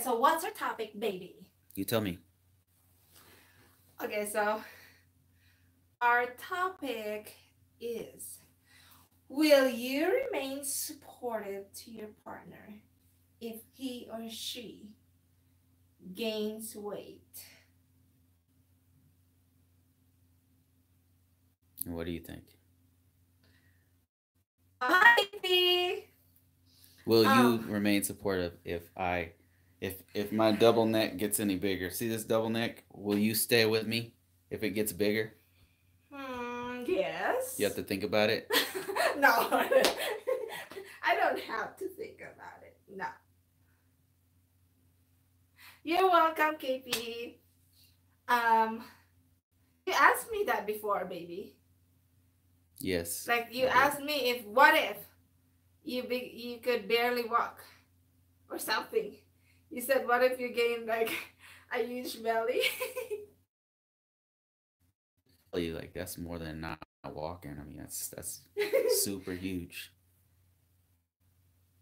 so what's our topic, baby? You tell me. Okay, so our topic is, will you remain supportive to your partner if he or she gains weight? What do you think? Hi, baby. Will Um, you remain supportive if my double neck gets any bigger? See this double neck? Will you stay with me if it gets bigger? You have yes. to think about it. No, I don't have to think about it. No. You're welcome, KP. Um, you asked me that before, baby. Yes, Like you I did. asked me if what if you could barely walk or something. You said what if you gain like a huge belly? Tell you like that's more than not walking. I mean that's super huge.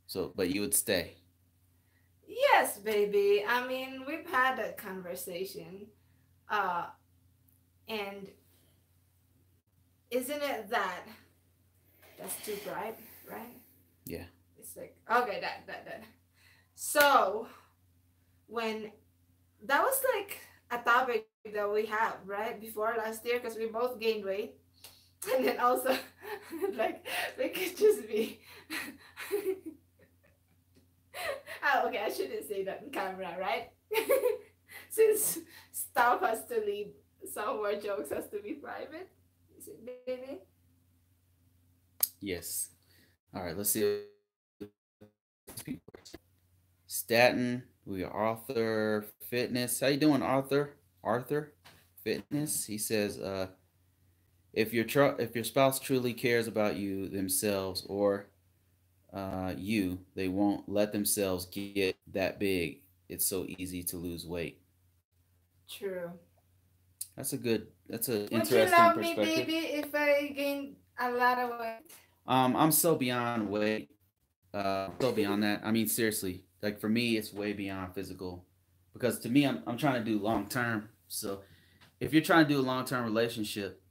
So, but you would stay. Yes, baby. I mean, we've had that conversation. Uh, and isn't it that that's too bright, right? Yeah. It's like okay, that. So when that was like a topic that we had right before last year because we both gained weight, and then also like we could just be. Oh, okay, I shouldn't say that in camera, right? Since stuff has to leave, some more jokes has to be private. Is it, baby? Yes. All right. Let's see what these people are saying. Statin. We are Arthur Fitness. How you doing, Arthur? Arthur Fitness. He says, if your spouse truly cares about you themselves or you, they won't let themselves get that big. It's so easy to lose weight. True. That's an Would you interesting love me, perspective. baby, if I gained a lot of weight? I'm so beyond weight. So beyond that. I mean, seriously, like for me, it's way beyond physical, because to me, I'm trying to do long term. So if you're trying to do a long term relationship,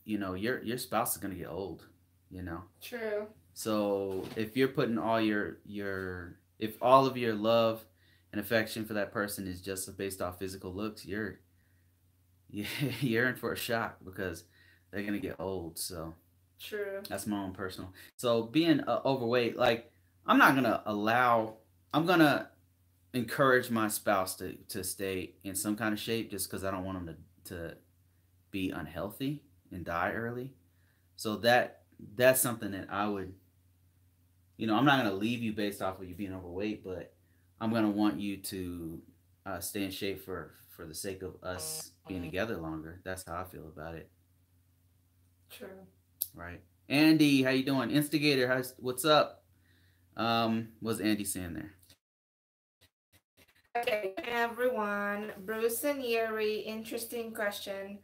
you know your spouse is gonna get old. You know, True. so if you're putting all if all of your love and affection for that person is just based off physical looks, you're in for a shock because they're gonna get old. So True. that's my own personal. So being overweight, like I'm not gonna allow. I'm gonna encourage my spouse to stay in some kind of shape just because I don't want them to be unhealthy and die early. So that's something that I would, I'm not gonna leave you based off of you being overweight, but I'm gonna want you to stay in shape for the sake of us being together longer. That's how I feel about it, True. right? Andy, how you doing? Instigator, what's up? What's Andy saying there? Okay, everyone. Bruce and Yuri, interesting question.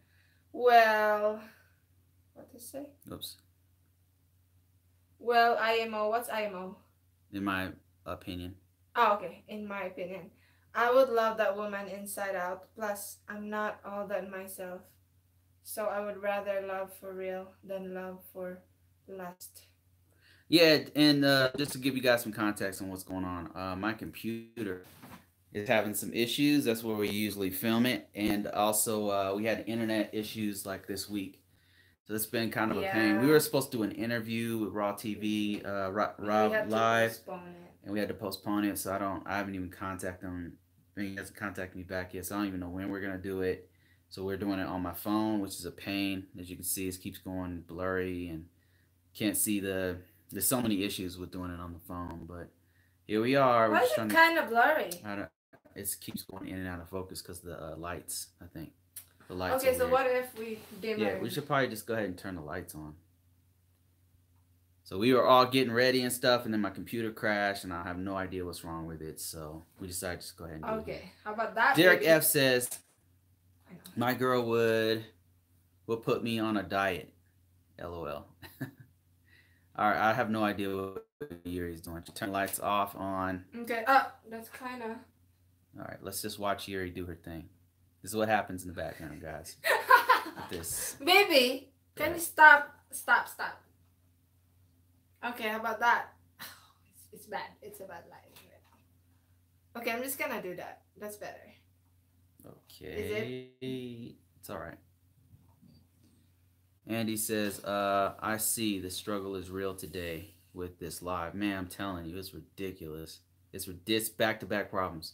Well, what to say? Oops. Well, IMO. What's IMO? In my opinion. Oh, okay. In my opinion, I would love that woman inside out. Plus, I'm not all that myself. So I would rather love for real than love for lust. Yeah, and just to give you guys some context on what's going on, my computer is having some issues. That's where we usually film it, and also we had internet issues like this week, so it's been kind of a pain. We Yeah, were supposed to do an interview with Raw TV, we Rob had to Live, postpone it. and we had to postpone it. So I haven't even contacted him. He hasn't contacted me back yet, so I don't even know when we're gonna do it. So we're doing it on my phone, which is a pain. As you can see, it keeps going blurry and can't see There's so many issues with doing it on the phone, but here we are. We're Why is just it trying to. kind of blurry? It keeps going in and out of focus because the lights. I think the lights are Okay, so weird. what if we Yeah, dimmer? we should probably just go ahead and turn the lights on. So we were all getting ready and stuff, and then my computer crashed, and I have no idea what's wrong with it. So we decided to just go ahead and do it here. Okay, how about that, Derek baby? F says I know. my girl would put me on a diet. LOL. All right, I have no idea what Yuri's doing. Turn the lights off on. Okay, that's kind of. All right, let's just watch Yuri do her thing. This is what happens in the background, guys. With this. Baby, can you stop? Stop, stop. Okay, how about that? It's bad. It's a bad light right now. Okay, I'm just gonna do that. That's better. Is it? Okay. It's all right. Andy says, I see the struggle is real today with this live. Man, I'm telling you, it's ridiculous. It's back-to-back problems.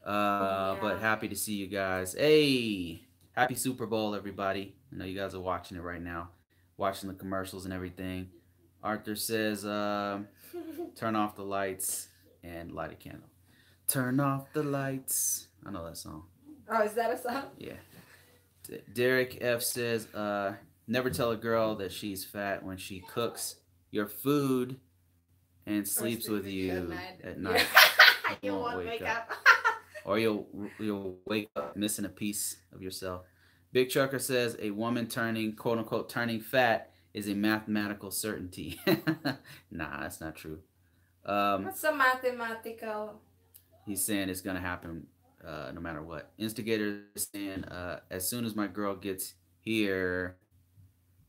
But Yeah. happy to see you guys. Hey, happy Super Bowl, everybody. I know you guys are watching it right now, watching the commercials and everything. Arthur says, turn off the lights and light a candle. Turn off the lights. I know that song. Oh, is that a song? Yeah. Derek F says, never tell a girl that she's fat when she cooks your food and sleeps with you at night. You won't wake up. Or you'll wake up missing a piece of yourself. Big Trucker says a woman turning quote unquote turning fat is a mathematical certainty. Nah, that's not true. What's a mathematical? He's saying it's gonna happen no matter what. Instigator is saying as soon as my girl gets here,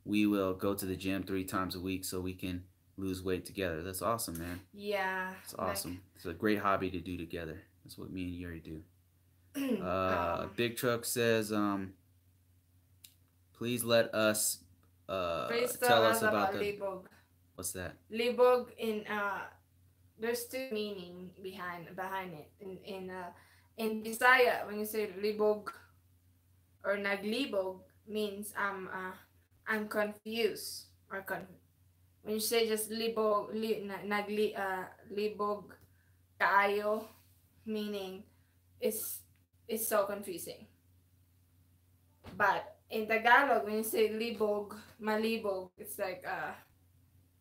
we will go to the gym 3 times a week so we can lose weight together. That's awesome, man. Yeah. It's awesome. It's a great hobby to do together. That's what me and Yuri do. Big Truck says, please let us please tell us about the libog. What's that? Libog in there's two meaning behind it. In Bisaya, when you say libog or naglibog means I'm confused or when you say just libog libog kaayo, meaning it's so confusing. But in Tagalog, when you say libog, malibog, it's like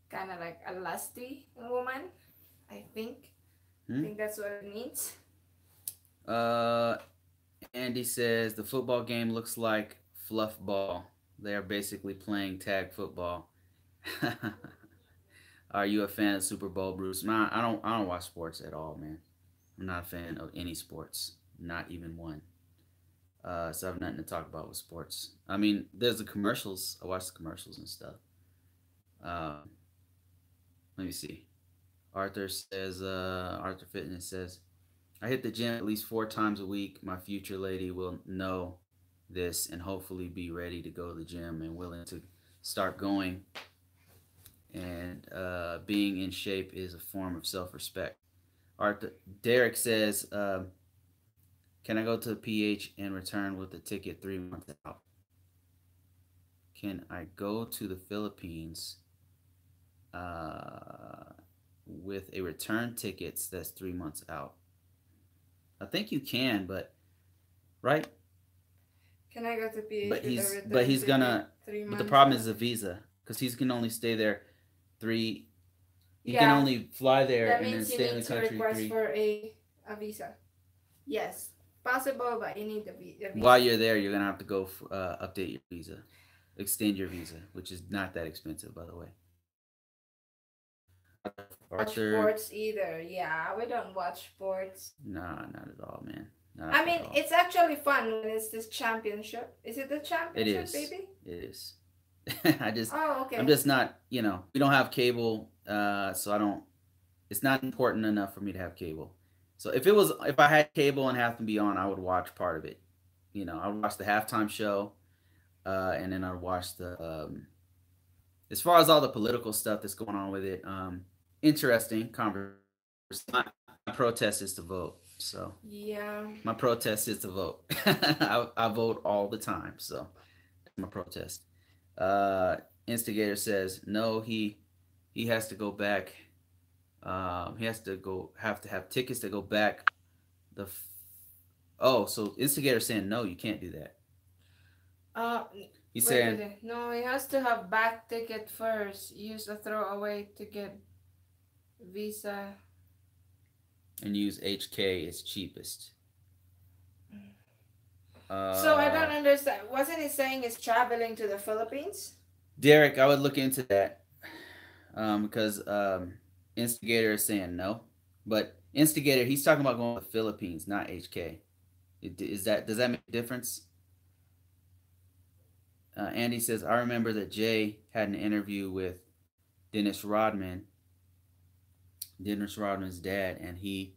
kind of like a lusty woman, I think. I think that's what it means. Andy says the football game looks like fluff ball. They are basically playing tag football. Are you a fan of Super Bowl, Bruce? Nah, I don't watch sports at all, man. I'm not a fan of any sports, not even one. So I have nothing to talk about with sports. I mean, there's the commercials. I watch the commercials and stuff. Let me see. Arthur Fitness says, I hit the gym at least 4 times a week. My future lady will know this and hopefully be ready to go to the gym and willing to start going. And being in shape is a form of self-respect. Derek says, can I go to PH and return with the ticket 3 months out? Can I go to the Philippines with a return tickets that's 3 months out? I think you can, but right? Can I go to PH? But he's gonna. But the problem is the visa, because he's can only stay there 3. You can only fly there that and then stay in the country 3. For a visa. Yes, possible, but you need the visa. While you're there, you're gonna have to go update your visa, extend your visa, which is not that expensive, by the way. Watch sports either. Yeah, we don't watch sports. Nah, not at all, man. I mean, it's actually fun when it's this championship. Is it the championship, it is. Baby? It is. Okay. I'm just not, we don't have cable, so I don't, it's not important enough for me to have cable. So if I had cable and have to be on, I would watch part of it. I would watch the halftime show, and then I'd watch as far as all the political stuff that's going on with it, interesting conversation. My protest is to vote. So yeah, my protest is to vote. I vote all the time, so that's my protest. Instigator says no. He has to go back. He has to have tickets to go back. So Instigator saying no, you can't do that. He's saying no. He has to have back ticket first. Use a throwaway to get visa. And use HK as cheapest. So I don't understand. Wasn't he saying he's traveling to the Philippines? Derek, I would look into that because Instigator is saying no, but Instigator, he's talking about going to the Philippines, not HK. Does that make a difference? Andy says, I remember that Jay had an interview with Dennis Rodman, Dennis Rodman's dad, and he,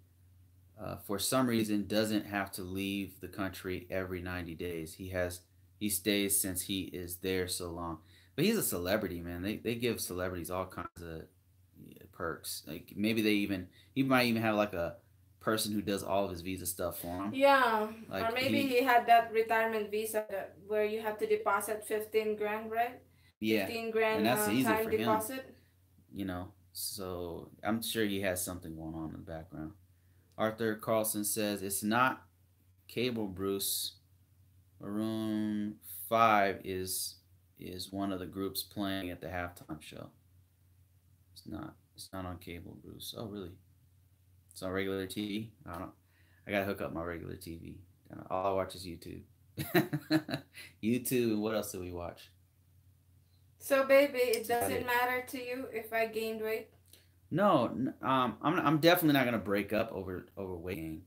for some reason, doesn't have to leave the country every 90 days. He stays since he is there so long. But he's a celebrity, man. They give celebrities all kinds of perks. Like maybe he might even have like a person who does all of his visa stuff for him. Yeah, or Like maybe he had that retirement visa where you have to deposit 15 grand, right? yeah, 15 and grand that's easy time for him, deposit. you know. So I'm sure he has something going on in the background. Arthur Carlson says it's not cable, Bruce. Maroon 5 is one of the groups playing at the halftime show. It's not. It's not on cable, Bruce. Oh, really? It's on regular TV. I don't. I gotta hook up my regular TV. All I watch is YouTube. YouTube. And what else do we watch? So, baby, it That's about doesn't it. matter to you if I gained weight? No, I'm definitely not gonna break up over weight gain.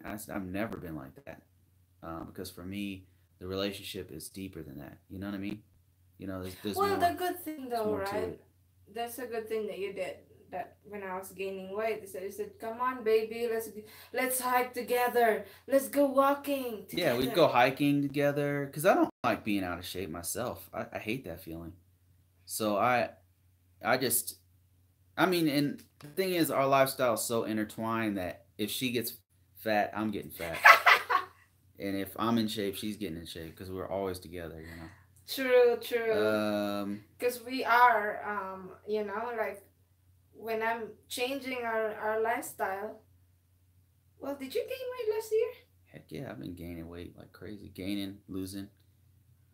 I've never been like that. Because for me, the relationship is deeper than that. You know what I mean? You know, there's Well, more. the good thing There's though, more to right? it. That's a good thing that you did. That when I was gaining weight, you said, "Come on, baby, let's hike together. Let's go walking Yeah, we'd together." go hiking together. Cause I don't like being out of shape myself. I hate that feeling. So I just I mean, and the thing is, our lifestyle is so intertwined that if she gets fat, I'm getting fat, and if I'm in shape, she's getting in shape because we're always together. True, You know. true. Because we are, like when I'm changing our lifestyle. Well, did you gain weight last Heck yeah, I've been gaining weight like crazy, gaining, losing.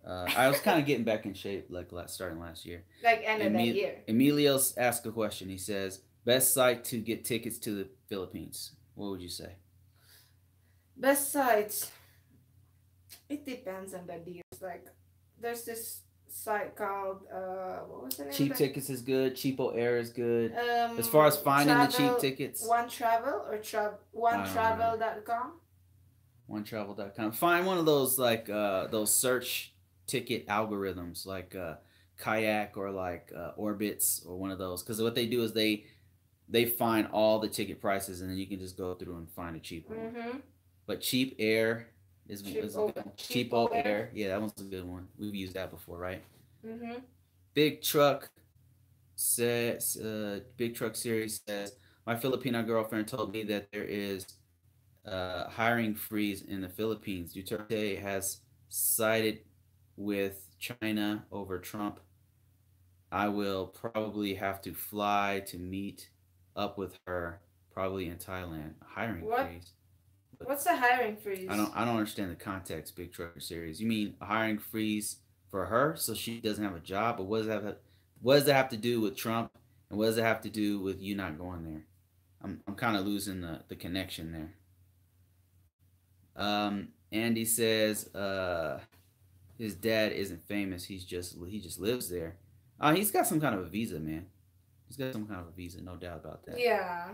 I was kind of getting back in shape like starting last year. year? Like end of that year. Emilio asked a question. He says, "Best site to get tickets to the Philippines." What would you say? Best sites. It depends on the deals. Like, there's this site called what was the name of Cheap that? tickets is good. Cheapo Air is good. As far as finding the cheap Travel tickets, One Travel or I don't know. OneTravel.com. OneTravel.com. Find one of those like those search ticket algorithms like Kayak or like Orbitz or one of those. Because what they do is they find all the ticket prices and then you can just go through and find a cheaper one. Mm-hmm. But Cheap Air is a good one. Cheapo Cheapo Air. Yeah, that one's a good one. We've used that before, right? Mm-hmm. Big Truck says, Big Truck Series says, my Filipino girlfriend told me that there is hiring freeze in the Philippines. Duterte has sided with China over Trump. I will probably have to fly to meet up with her, probably in Thailand. Hiring freeze. What's a hiring freeze? I don't understand the context. Big Trucker Series. You mean a hiring freeze for her so she doesn't have a job? But what does that have to do with Trump? And what does it have to do with you not going there? I'm kind of losing the connection there. Andy says his dad isn't famous. He just lives there. He's got some kind of a visa, man. He's got some kind of a visa, no doubt about that. Yeah.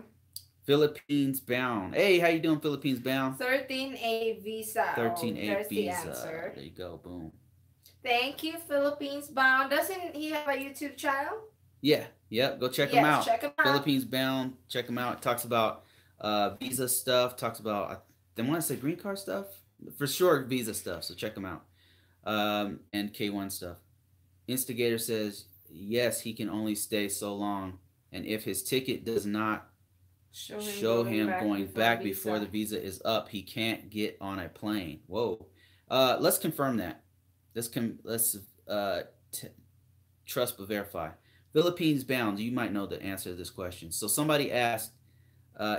Philippines bound. Hey, how you doing, Philippines bound? 13A visa. 13A visa. The answer. There you go. Boom. Thank you, Philippines bound. Doesn't he have a YouTube channel? Yeah. Yep. Go check him out. Check him out. Philippines bound. Check him out. Talks about visa stuff. Talks about I want to say green card stuff. For sure, visa stuff. So check him out. And K1 stuff. Instigator says yes, he can only stay so long, and if his ticket does not show him going back before the visa is up, he can't get on a plane. Whoa. Let's confirm that. Let's trust but verify. Philippines bound. You might know the answer to this question. So somebody asked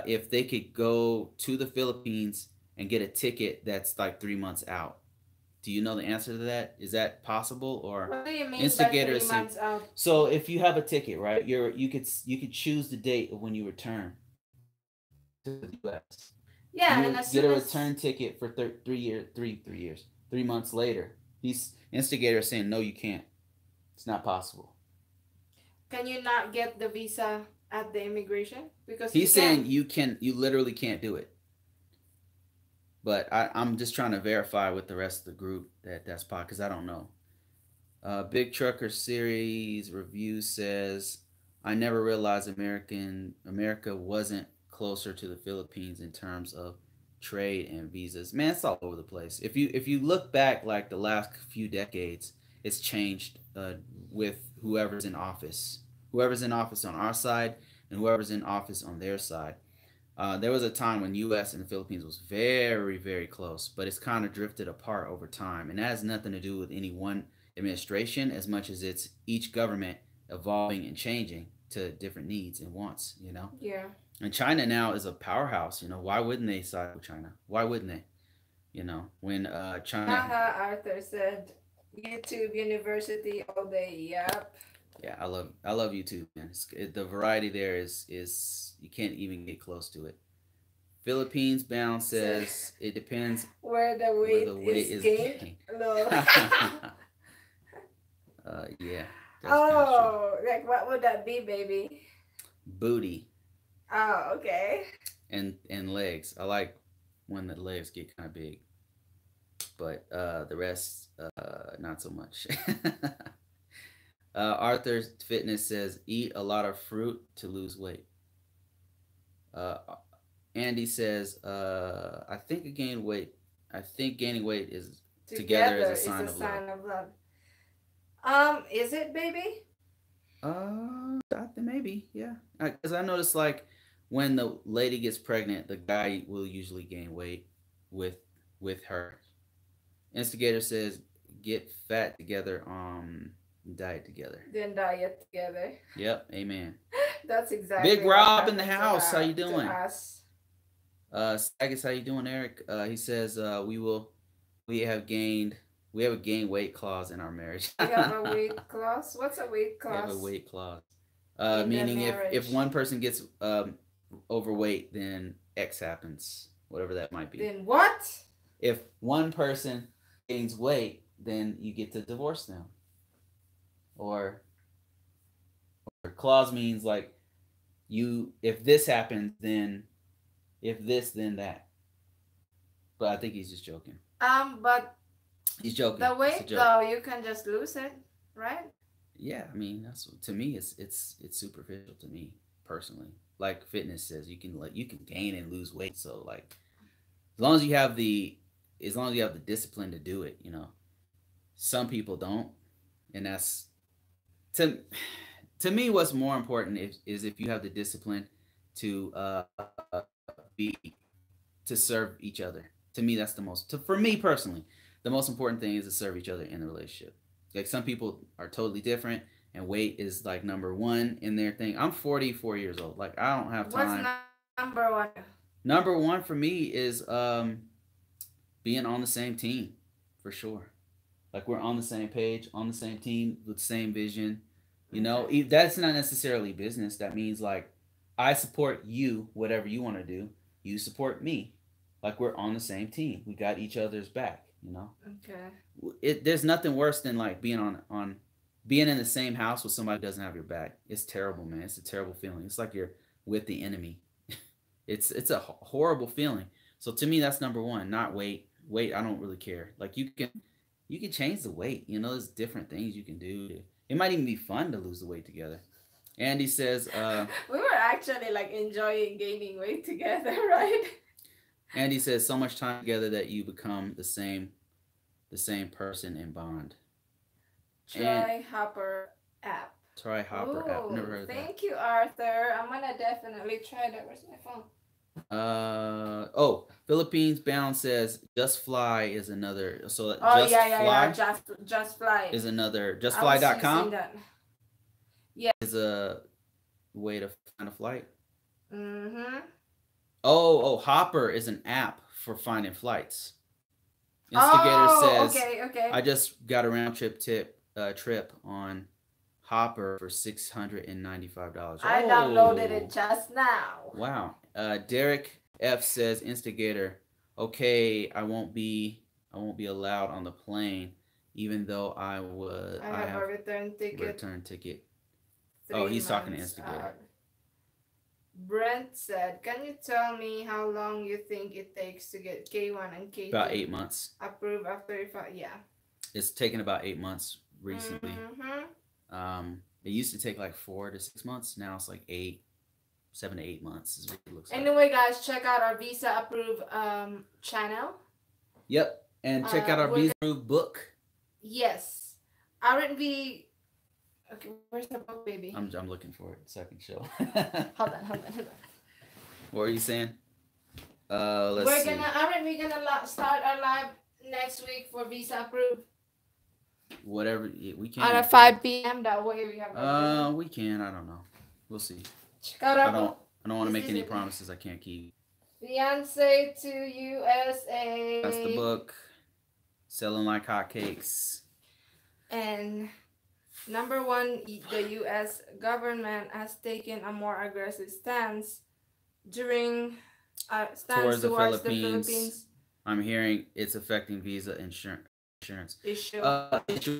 if they could go to the Philippines and get a ticket that's like 3 months out. Do you know the answer to that? Is that possible? Or what do you mean Instigator by 3 months out? So if you have a ticket, right, you could choose the date of when you return to the U.S. Yeah, you and as get a soon as return ticket for 3 months later. These instigators saying no, you can't. It's not possible. can you not get the visa at the immigration because you He's saying can. you literally can't do it. But I'm just trying to verify with the rest of the group that that's possible because I don't know. Big Trucker Series review says, I never realized America wasn't closer to the Philippines in terms of trade and visas. Man, it's all over the place. If you look back like the last few decades, it's changed with whoever's in office on our side and whoever's in office on their side. There was a time when U.S. and the Philippines was very, very close, but it's kind of drifted apart over time, and that has nothing to do with any one administration as much as it's each government evolving and changing to different needs and wants. Yeah. And China now is a powerhouse. Why wouldn't they side with China? Why wouldn't they? When China. Haha, Arthur said YouTube University all day. Yep. Yeah, I love YouTube, man. The variety there is you can't even get close to it. Philippines bound So, says it depends where the where weight the weight is is gained? gained. No. Yeah, that's kind of true. Oh, like what would that be, baby? Booty Oh, okay. and legs. I like when the legs get kind of big, but the rest not so much. Arthur Fitness says eat a lot of fruit to lose weight. Uh, Andy says I think I gained weight. I think gaining weight is together is Together a is a sign of love. sign of love. Is it, baby? I think maybe, yeah. Because I noticed like when the lady gets pregnant, the guy will usually gain weight with with her. Instigator says get fat together, diet together. Then diet together. Yep, amen. That's Big exactly what Rob in the happened house. How you to doing? us. Sagas, how you doing, Eric? He says we have gained we have a gain weight clause in our marriage. We have a weight clause. What's a weight We have a clause weight clause. in the Meaning if marriage? one person gets overweight, then X happens, whatever that might be. Then what? If one person gains weight, then you get to divorce them. Or clause means like if this happens, then if this, then that. But I think he's just joking. But He's joking. the It's a weight joke. though, you can just lose it, right? Yeah, I mean that's to me it's superficial to me personally. Like fitness says, you can gain and lose weight. So like as long as you have the discipline to do it. Some people don't, and that's to to me what's more important is if you have the discipline to be to serve each other. To me, that's for me personally, the most important thing is to serve each other in the relationship. Like some people are totally different, and weight is like number one in their thing. I'm 44 years old. Like I don't have What's time. number one? Number one for me is being on the same team, for sure. Like we're on the same page, on the same team with the same vision. Okay. That's not necessarily business. That means like I support you, whatever you want to do. You support me. Like we're on the same team. We got each other's back. Okay. There's nothing worse than like being on being in the same house with somebody who doesn't have your back. It's terrible, man. It's a terrible feeling. It's like you're with the enemy. It's a horrible feeling. So to me, that's number one. Not weight. Weight, I don't really care. Like you can change the weight. There's different things you can do. It might even be fun to lose the weight together. Andy says, We were actually like enjoying gaining weight together, right? Andy says, so much time together that you become the same person in bond. And Try Hopper app. try Hopper app. Never Oh, heard of that. thank you, Arthur. I'm gonna definitely try that. Where's my phone? Philippines bound says just fly is another. So Oh just yeah, yeah, yeah. fly Just fly. is another. I was using Justfly.com that. Yeah. is a way to find a flight. Mm-hmm. Oh, Hopper is an app for finding flights. Instigator Oh, says okay, okay. I just got a round trip on Hopper for $695. I downloaded it just now. Wow. Derek F says Instigator. Okay, I won't be allowed on the plane, even though I I have have a return a ticket return ticket. Oh, three he's talking to months Instigator. out. Brent said, "Can you tell me how long you think it takes to get K1 and About K2 8 months. approved after if yeah." It's taken about 8 months recently. Mm-hmm. It used to take like 4 to 6 months. Now it's like 7 to 8 months is what it looks like. Anyway, guys, check out our visa approved channel. Yep, and check out our visa approved book. Yes, R&B. Okay, where's the book, baby? I'm looking for it so I can show. Hold on. What are you saying? We're gonna start our live next week for visa approved. Whatever we can. At 5 p.m. That way we have. We can. I don't know. We'll see. Check out our I don't want to make any promises I can't keep. Fiance to USA. That's the book. Selling like hotcakes. And number one, the U.S. government has taken a more aggressive stance towards the Philippines. I'm hearing it's affecting visa insurance. Issue.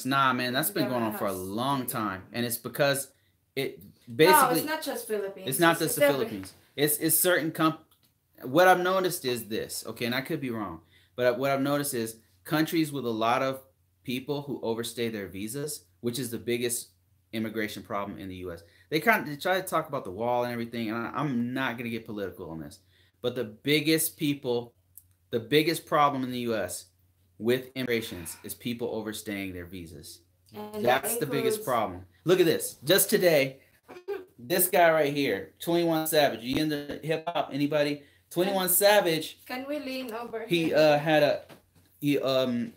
Nah, man, that's been going on for a long time, and it's because it basically. No, it's not just Philippines. It's not just the Philippines. It's certain What I've noticed is this. Okay, and I could be wrong, but what I've noticed is countries with a lot of people who overstay their visas, which is the biggest immigration problem in the U.S. They try to talk about the wall and everything, and I'm not going to get political on this, but the biggest problem in the U.S. with immigrations is people overstaying their visas. And that's the biggest problem. Look at this. Just today, this guy right here, 21 Savage. You into hip hop? Anybody? 21 Savage. Can we lean over? He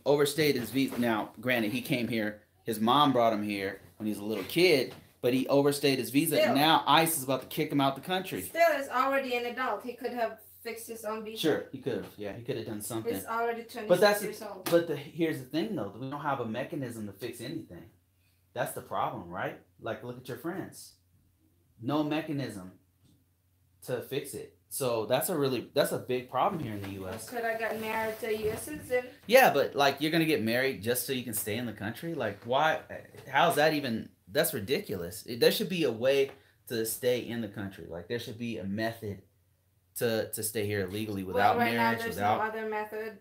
overstayed his visa. Now, granted, he came here. His mom brought him here when he was a little kid, but he overstayed his visa. Still, now ICE is about to kick him out the country. Still, is already an adult. He could have fixed his own visa. Sure, he could have. Yeah, he could have done something. He's already 26 years old. But here's the thing, though. We don't have a mechanism to fix anything. That's the problem, right? Like, look at your friends. No mechanism to fix it. So that's a big problem here in the U.S. Could I get married to a U.S. citizen? Yeah, but like you're gonna get married just so you can stay in the country? Like, why? How's that even? That's ridiculous. There should be a way to stay in the country. Like there should be a method to stay here legally without right marriage. Now there's without no other method,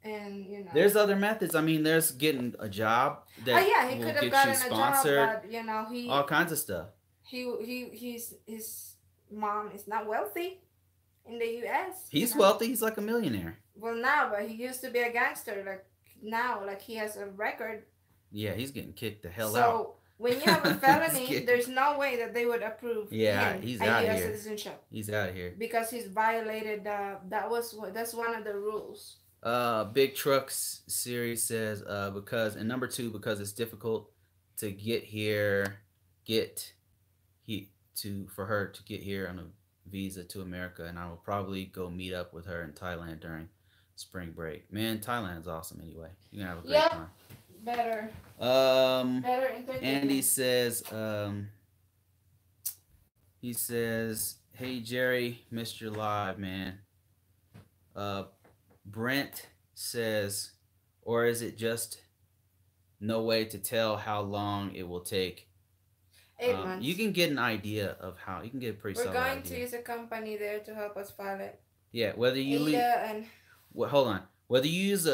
and there's other methods. I mean, there's getting a job that he could have gotten a job, but he all kinds of stuff. His mom is not wealthy in the U.S. He's wealthy. He's like a millionaire. Well, now, but he used to be a gangster. Like he has a record. Yeah, he's getting kicked the hell out. So when you have a felony, there's no way that they would approve. Yeah, he's out of here. Citizenship. He's out of here because he's violated. That's one of the rules. Big Trucks series says because number 2 because it's difficult to get here. For her to get here on a visa to America, and I will probably go meet up with her in Thailand during spring break. Man, Thailand's awesome anyway. You can have a great time. Better entertainment. Andy says, he says, "Hey Jerry, missed your live, man." Brent says, or is it just no way to tell how long it will take? 8 months. You can get an idea of how you can get a pretty. We're going to use a company there to help us file it. Yeah, whether you hold on. Whether you use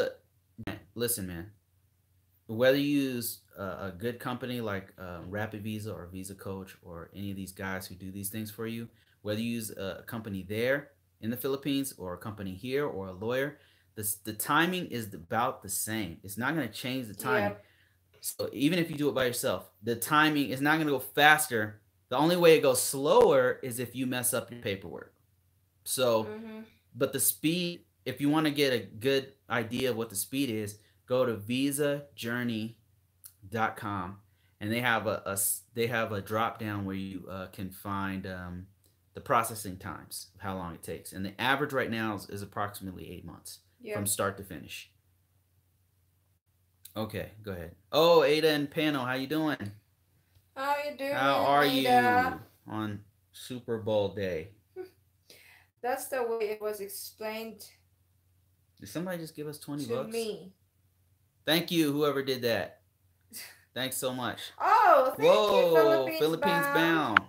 listen, man. Whether you use a good company like Rapid Visa or Visa Coach or any of these guys who do these things for you, whether you use a company there in the Philippines or a company here or a lawyer, the timing is about the same. It's not going to change the timing. Yeah. So even if you do it by yourself, the timing is not going to go faster. The only way it goes slower is if you mess up your paperwork. So, but the speed, if you want to get a good idea of what the speed is, go to visajourney.com and they have a drop down where you can find the processing times of how long it takes. And the average right now is approximately 8 months from start to finish. Okay, go ahead. Oh, Ada and Pano, how you doing? How you doing? How are you on Super Bowl day? That's the way it was explained. Did somebody just give us $20? To me. Thank you, whoever did that. Thanks so much. Oh, thank you, Philippines bound.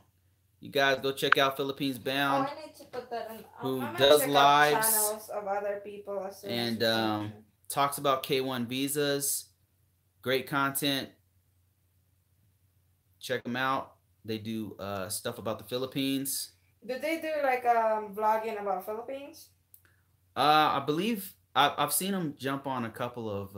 You guys go check out Philippines Oh, Bound, I need to put that in. who I'm gonna does check out lives channels of other people as soon as and we finish. talks about K1 visas. Great content. Check them out. They do stuff about the Philippines. Do they do like vlogging about Philippines? I believe I've seen them jump on a couple of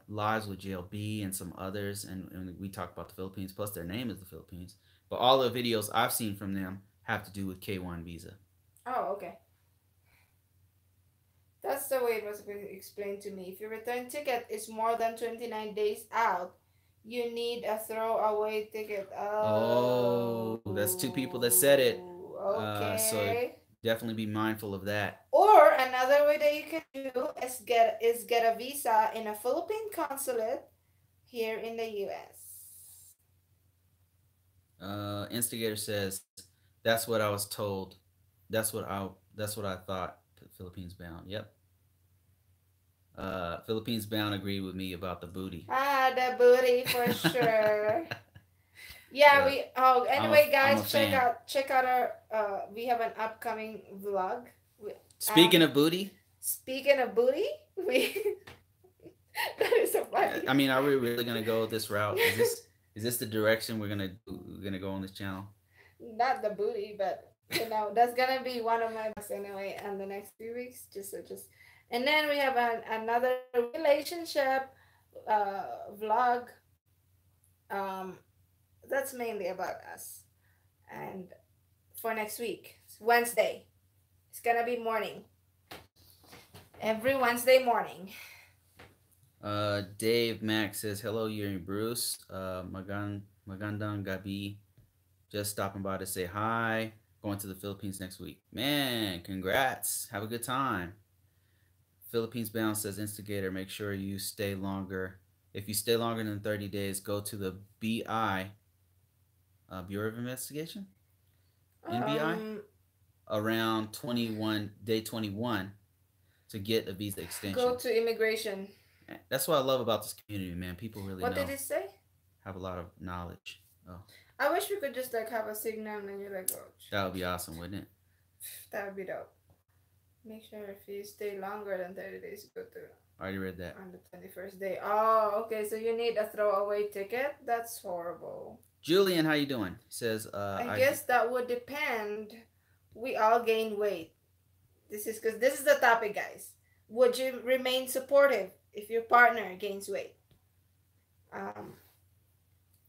lives with JLB and some others, and we talk about the Philippines. Plus, their name is the Philippines. But all the videos I've seen from them have to do with K1 visa. Oh, okay. That's the way it was explained to me. If your return ticket is more than 29 days out, you need a throwaway ticket. Oh, that's two people that said it. So Okay. definitely be mindful of that. Or another way that you can do is get a visa in a Philippine consulate here in the U.S. Instigator says, "That's what I was told. That's what I thought." Philippines bound. Yep. Philippines bound agreed with me about the booty. Ah, the booty for sure. Yeah, Yep. we anyway I'm a guys, fan. check out our we have an upcoming vlog. Speaking of booty, Speaking of booty, we that is so funny. I mean, are we really gonna go this route? Is this the direction we're gonna go on this channel? Not the booty, but you know, that's gonna be one of my books anyway in the next few weeks. Just and then we have another relationship vlog. Um that's mainly about us. And for next week, Wednesday. It's gonna be morning. Every Wednesday morning. Dave Max says, "Hello, Yuri and Bruce. Magandang gabi. Just stopping by to say hi. Going to the Philippines next week. Man, congrats. Have a good time." Philippines Bound says, "Instigator, make sure you stay longer. If you stay longer than 30 days, go to the BI, Bureau of Investigation, NBI, Um, around day 21 to get a visa extension." go to immigration. That's what I love about this community, man. People really What know, did it say? have a lot of knowledge. Oh, I wish we could just like have a signal and you're like, oh, that would be awesome, wouldn't it? that would be dope. Make sure if you stay longer than 30 days, go to I already read that. on the 21st day. Oh, okay. So you need a throwaway ticket? That's horrible. Julian, how you doing? He says, I guess that would depend. We all gain weight. This is because this is the topic, guys. Would you remain supportive if your partner gains weight?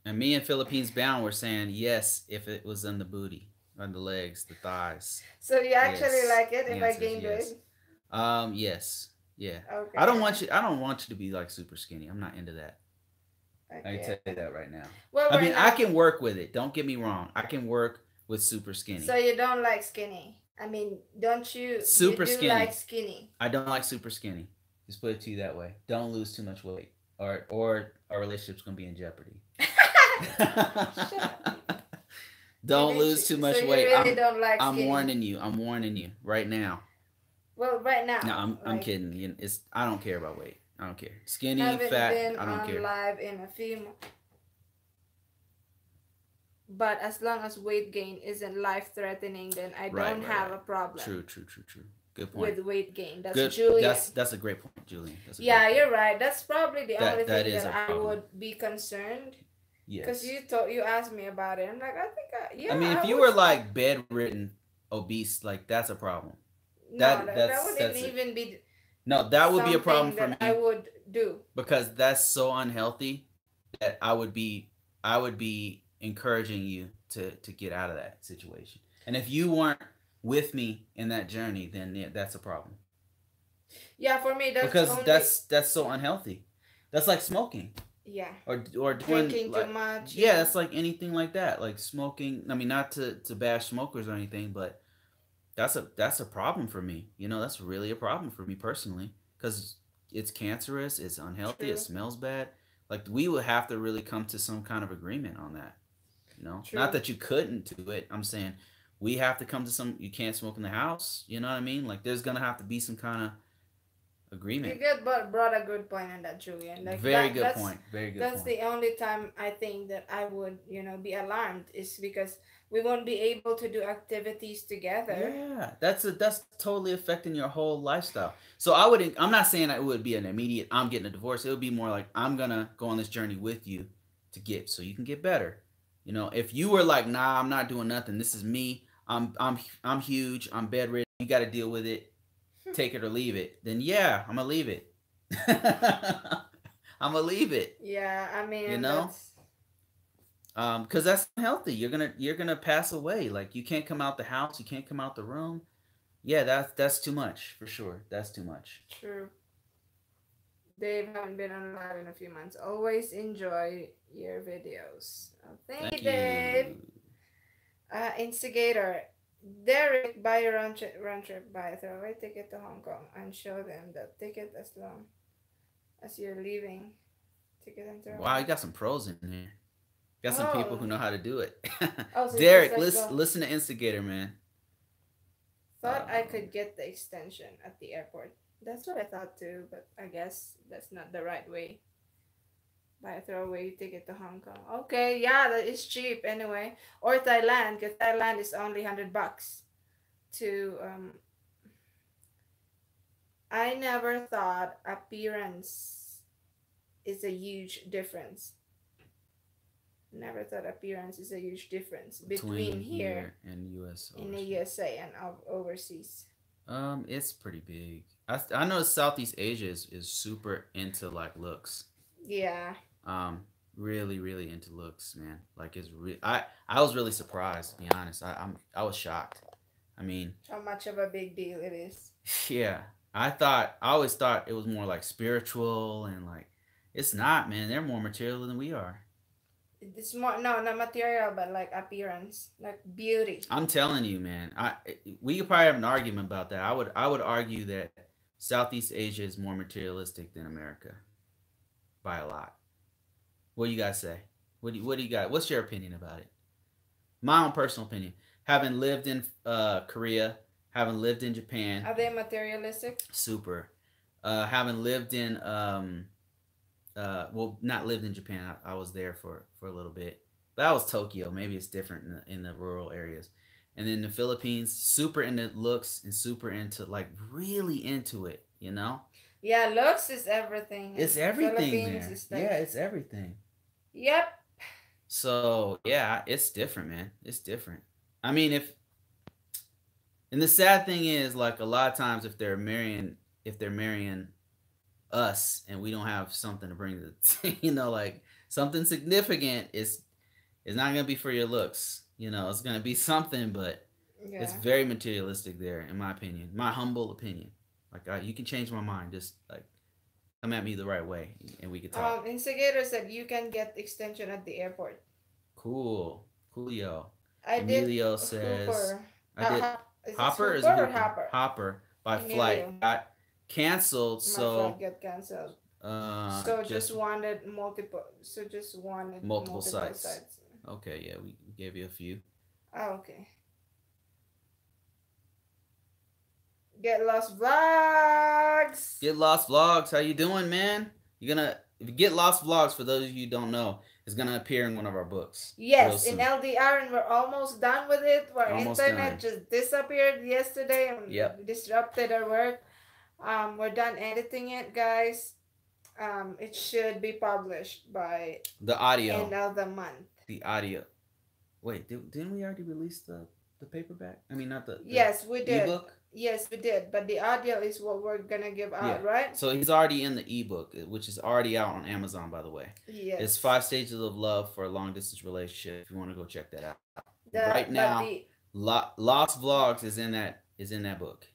And me and Philippines Bound were saying yes if it was on the booty, on the legs, the thighs. So you actually Yes. like it The if I answer is gain yes. weight? Yes. Yeah. Okay. I don't want you to be like super skinny. I'm not into that. I can Okay. tell you that right now. Well, I mean, right I now, can work with it. Don't get me wrong. I can work with super skinny. so you don't like skinny? I mean, don't you? Super you do skinny. like skinny. I don't like super skinny. Just put it to you that way. Don't lose too much weight, or our relationship's gonna be in jeopardy. Don't lose too much so you weight. really don't like I'm skinny. warning you. I'm warning you right now. Well, right now. No, I'm like, kidding. It's I don't care about weight. I don't care. Skinny, haven't fat. been I don't on care. live in a few months. But as long as weight gain isn't life threatening, then I don't have a problem. True. Good point. With weight gain. That's Good. Julian. That's a great point, Julian. Yeah, you're right. That's probably the only that thing is that a I problem. would be concerned. Yes. Because you asked me about it. I'm like, I think yeah. I mean, if you were like bedridden, obese, like that's a problem. No, that wouldn't even be. No, that would be a problem for me. I would do because that's so unhealthy that I would be encouraging you to get out of that situation. And if you weren't with me in that journey, then yeah, that's a problem. Yeah, for me that's so unhealthy. That's like smoking. Yeah. Or drinking like, too much. Yeah, it's like anything like that. Like smoking. I mean, not to bash smokers or anything, but that's a problem for me. You know, that's really a problem for me personally because it's cancerous. It's unhealthy. True. It smells bad. Like we would have to really come to some kind of agreement on that. You know, True. Not that you couldn't do it. I'm saying we have to come to some. You can't smoke in the house. You know what I mean? Like there's gonna have to be some kind of agreement. You brought a good point on that, Julian. Like Very good point. That's the only time I think that I would, be alarmed is because We won't be able to do activities together. Yeah, that's totally affecting your whole lifestyle. So I wouldn't. I'm not saying that it would be an immediate. I'm getting a divorce. It would be more like I'm gonna go on this journey with you to get so you can get better. You know, if you were like, nah, I'm not doing nothing. This is me. I'm huge. I'm bedridden. You got to deal with it. Take it or leave it. Then yeah, I'm gonna leave it. I'm gonna leave it. Yeah, I You mean know, that's because that's healthy. You're gonna pass away. Like you can't come out the house. You can't come out the room. Yeah, that's too much for sure. That's too much. true. Dave haven't been on live in a few months. Always enjoy your videos. Oh, thank you, Thank Dave. you. Instigator. Derek, buy a round trip, buy a throwaway ticket to Hong Kong and show them the ticket as long as you're leaving. Ticket and Wow, throwaway. you got some pros in here. Got some people Oh, who know how to do it. oh, so it's just Derek, like go. listen to Instigator, man. Thought I could get the extension at the airport. That's what I thought too, but I guess that's not the right way. Buy a throwaway ticket to Hong Kong. Okay, yeah, that is cheap anyway. Or Thailand, because Thailand is only $100 to I never thought appearance is a huge difference. Never thought appearance is a huge difference between here and U.S. in the USA and overseas. It's pretty big. I know Southeast Asia is super into like looks. Yeah. Really, really into looks, man. Like I was really surprised to be honest. I was shocked. I mean, How much of a big deal it is. yeah. I always thought it was more like spiritual and like it's not, man. They're more material than we are. It's more no, not material, but like appearance, like beauty. I'm telling you, man. We could probably have an argument about that. I would argue that Southeast Asia is more materialistic than America by a lot. What do you guys say? What do you got? What's your opinion about it? My own personal opinion. Having lived in Korea, having lived in Japan, Are they materialistic? super. Having lived in well, not lived in Japan. I was there for a little bit, but that was Tokyo. Maybe it's different in the rural areas. And then the Philippines, super into looks and super into like really into it. You know, Yeah, looks is everything. it's And everything Philippines there. is like, Yeah, it's everything. yep. So yeah, it's different, man. It's different. I mean, if and the sad thing is, like a lot of times, if they're marrying us and we don't have something to bring to the like something significant, it's not gonna be for your looks. It's gonna be something, but it's Yeah. very materialistic there, in my opinion, my humble opinion. Like you can change my mind, just like come at me the right way, and we could talk. Instigator said you can get extension at the airport. Cool, coolio. I did Emilio says Hooper. I did. Is it Hopper is Hooper or Hooper. Hopper? Hopper by Emilio. flight got canceled, My flight so got cancelled. So just wanted multiple. So just wanted multiple sites. Okay, yeah, we gave you a few. Oh, okay. Get Lost Vlogs. Get Lost Vlogs, how you doing, man? If you get Lost Vlogs, for those of you who don't know, it's gonna appear in one of our books. Yes, in LDR, and we're almost done with it. Our Almost internet done. just disappeared yesterday and Yep. disrupted our work. We're done editing it, guys. It should be published by The audio. end of the month. The audio. Wait, didn't we already release the paperback? I mean, not the Yes, we did. ebook. Yes, we did. But the audio is what we're gonna give out, right? So he's already in the ebook, which is already out on Amazon, by the way. Yes. It's 5 Stages of Love for a Long Distance Relationship. If you want to go check that out. Right now, Lost Vlogs is in that book.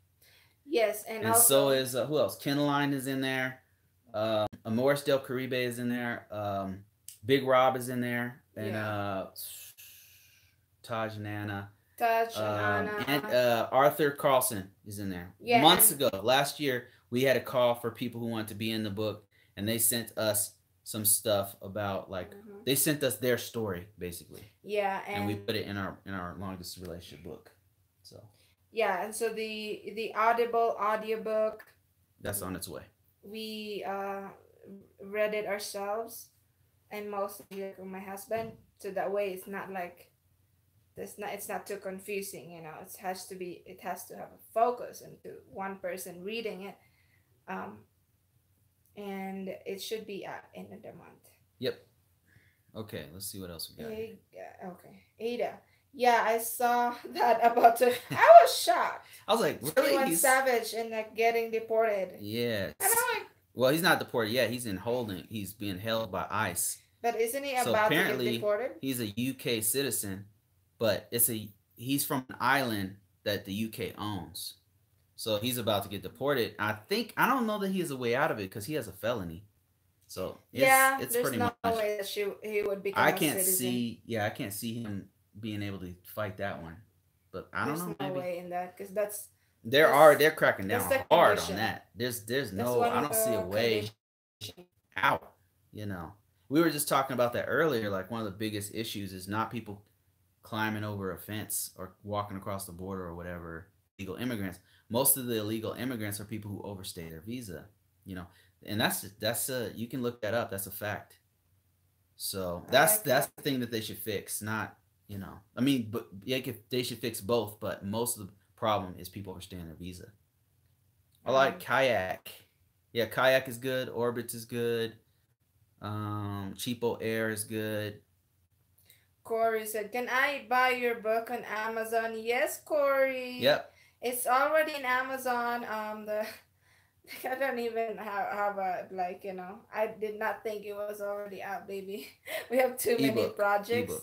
Yes, and also, so is who else? Kenline is in there. Amoris Del Caribe is in there. Big Rob is in there, and Taj and Anna. And Arthur Carlson is in there. Yeah, Months ago, last year, we had a call for people who wanted to be in the book, and they sent us some stuff about they sent us their story basically. Yeah, and we put it in our long distance relationship book. So yeah, and so the Audible audiobook, that's on its way. We read it ourselves, and mostly like my husband, so that way it's not like That's not, it's not too confusing, it has to be, it has to have a focus into one person reading it. um and it should be at end of the month. Yep. Okay, let's see what else we got here. Okay, Ada. Yeah, I saw that about the. I was shocked. I was like, really? 21 Savage and like getting deported. Yes. And I'm like, well, he's not deported yet. He's in holding. He's being held by ICE. but isn't he So about to get apparently deported? he's a UK citizen, but he's from an island that the UK owns. So he's about to get deported. I don't know that he has a way out of it because he has a felony. So it's there's pretty no much. way that he would become I a can't citizen. see. Yeah, I can't see him being able to fight that one. But I don't know. There's no Maybe way in that because that's they're cracking down the hard condition. on that. There's that's no. one I of don't see a the way conditions. out. You know, we were just talking about that earlier. Like one of the biggest issues is not people climbing over a fence or walking across the border or whatever. Illegal immigrants. Most of the illegal immigrants are people who overstay their visa. You know, and that's you can look that up. That's a fact. So that's the thing that they should fix. Not I mean, but yeah, they should fix both. But most of the problem is people overstaying their visa. I like Kayak. Yeah, Kayak is good. Orbits is good. Cheapo Air is good. Corey said, "Can I buy your book on Amazon?" Yes, Corey. Yep. It's already in Amazon. The I don't even have a I did not think it was already out, baby. We have too many projects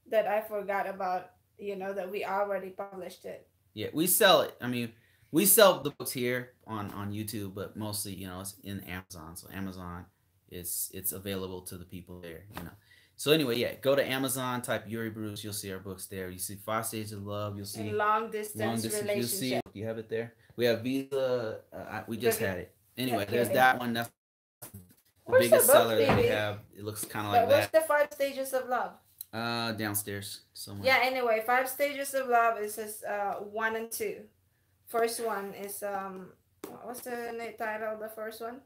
that I forgot about. That we already published it. Yeah, we sell it. I mean, we sell the books here on YouTube, but mostly it's in Amazon. So Amazon it's available to the people there. So anyway, yeah, go to Amazon, type Yuri Bruce, you'll see our books there. You see 5 Stages of Love, you'll see long distance relationship. You'll see it. You have it there. We have Visa. We just had it. Anyway, there's that one. That's the biggest seller that we have. It looks kind of like that. What's the 5 Stages of Love? Downstairs somewhere. Yeah. Anyway, 5 Stages of Love is just 1 and 2. First one is what's the title of the first one?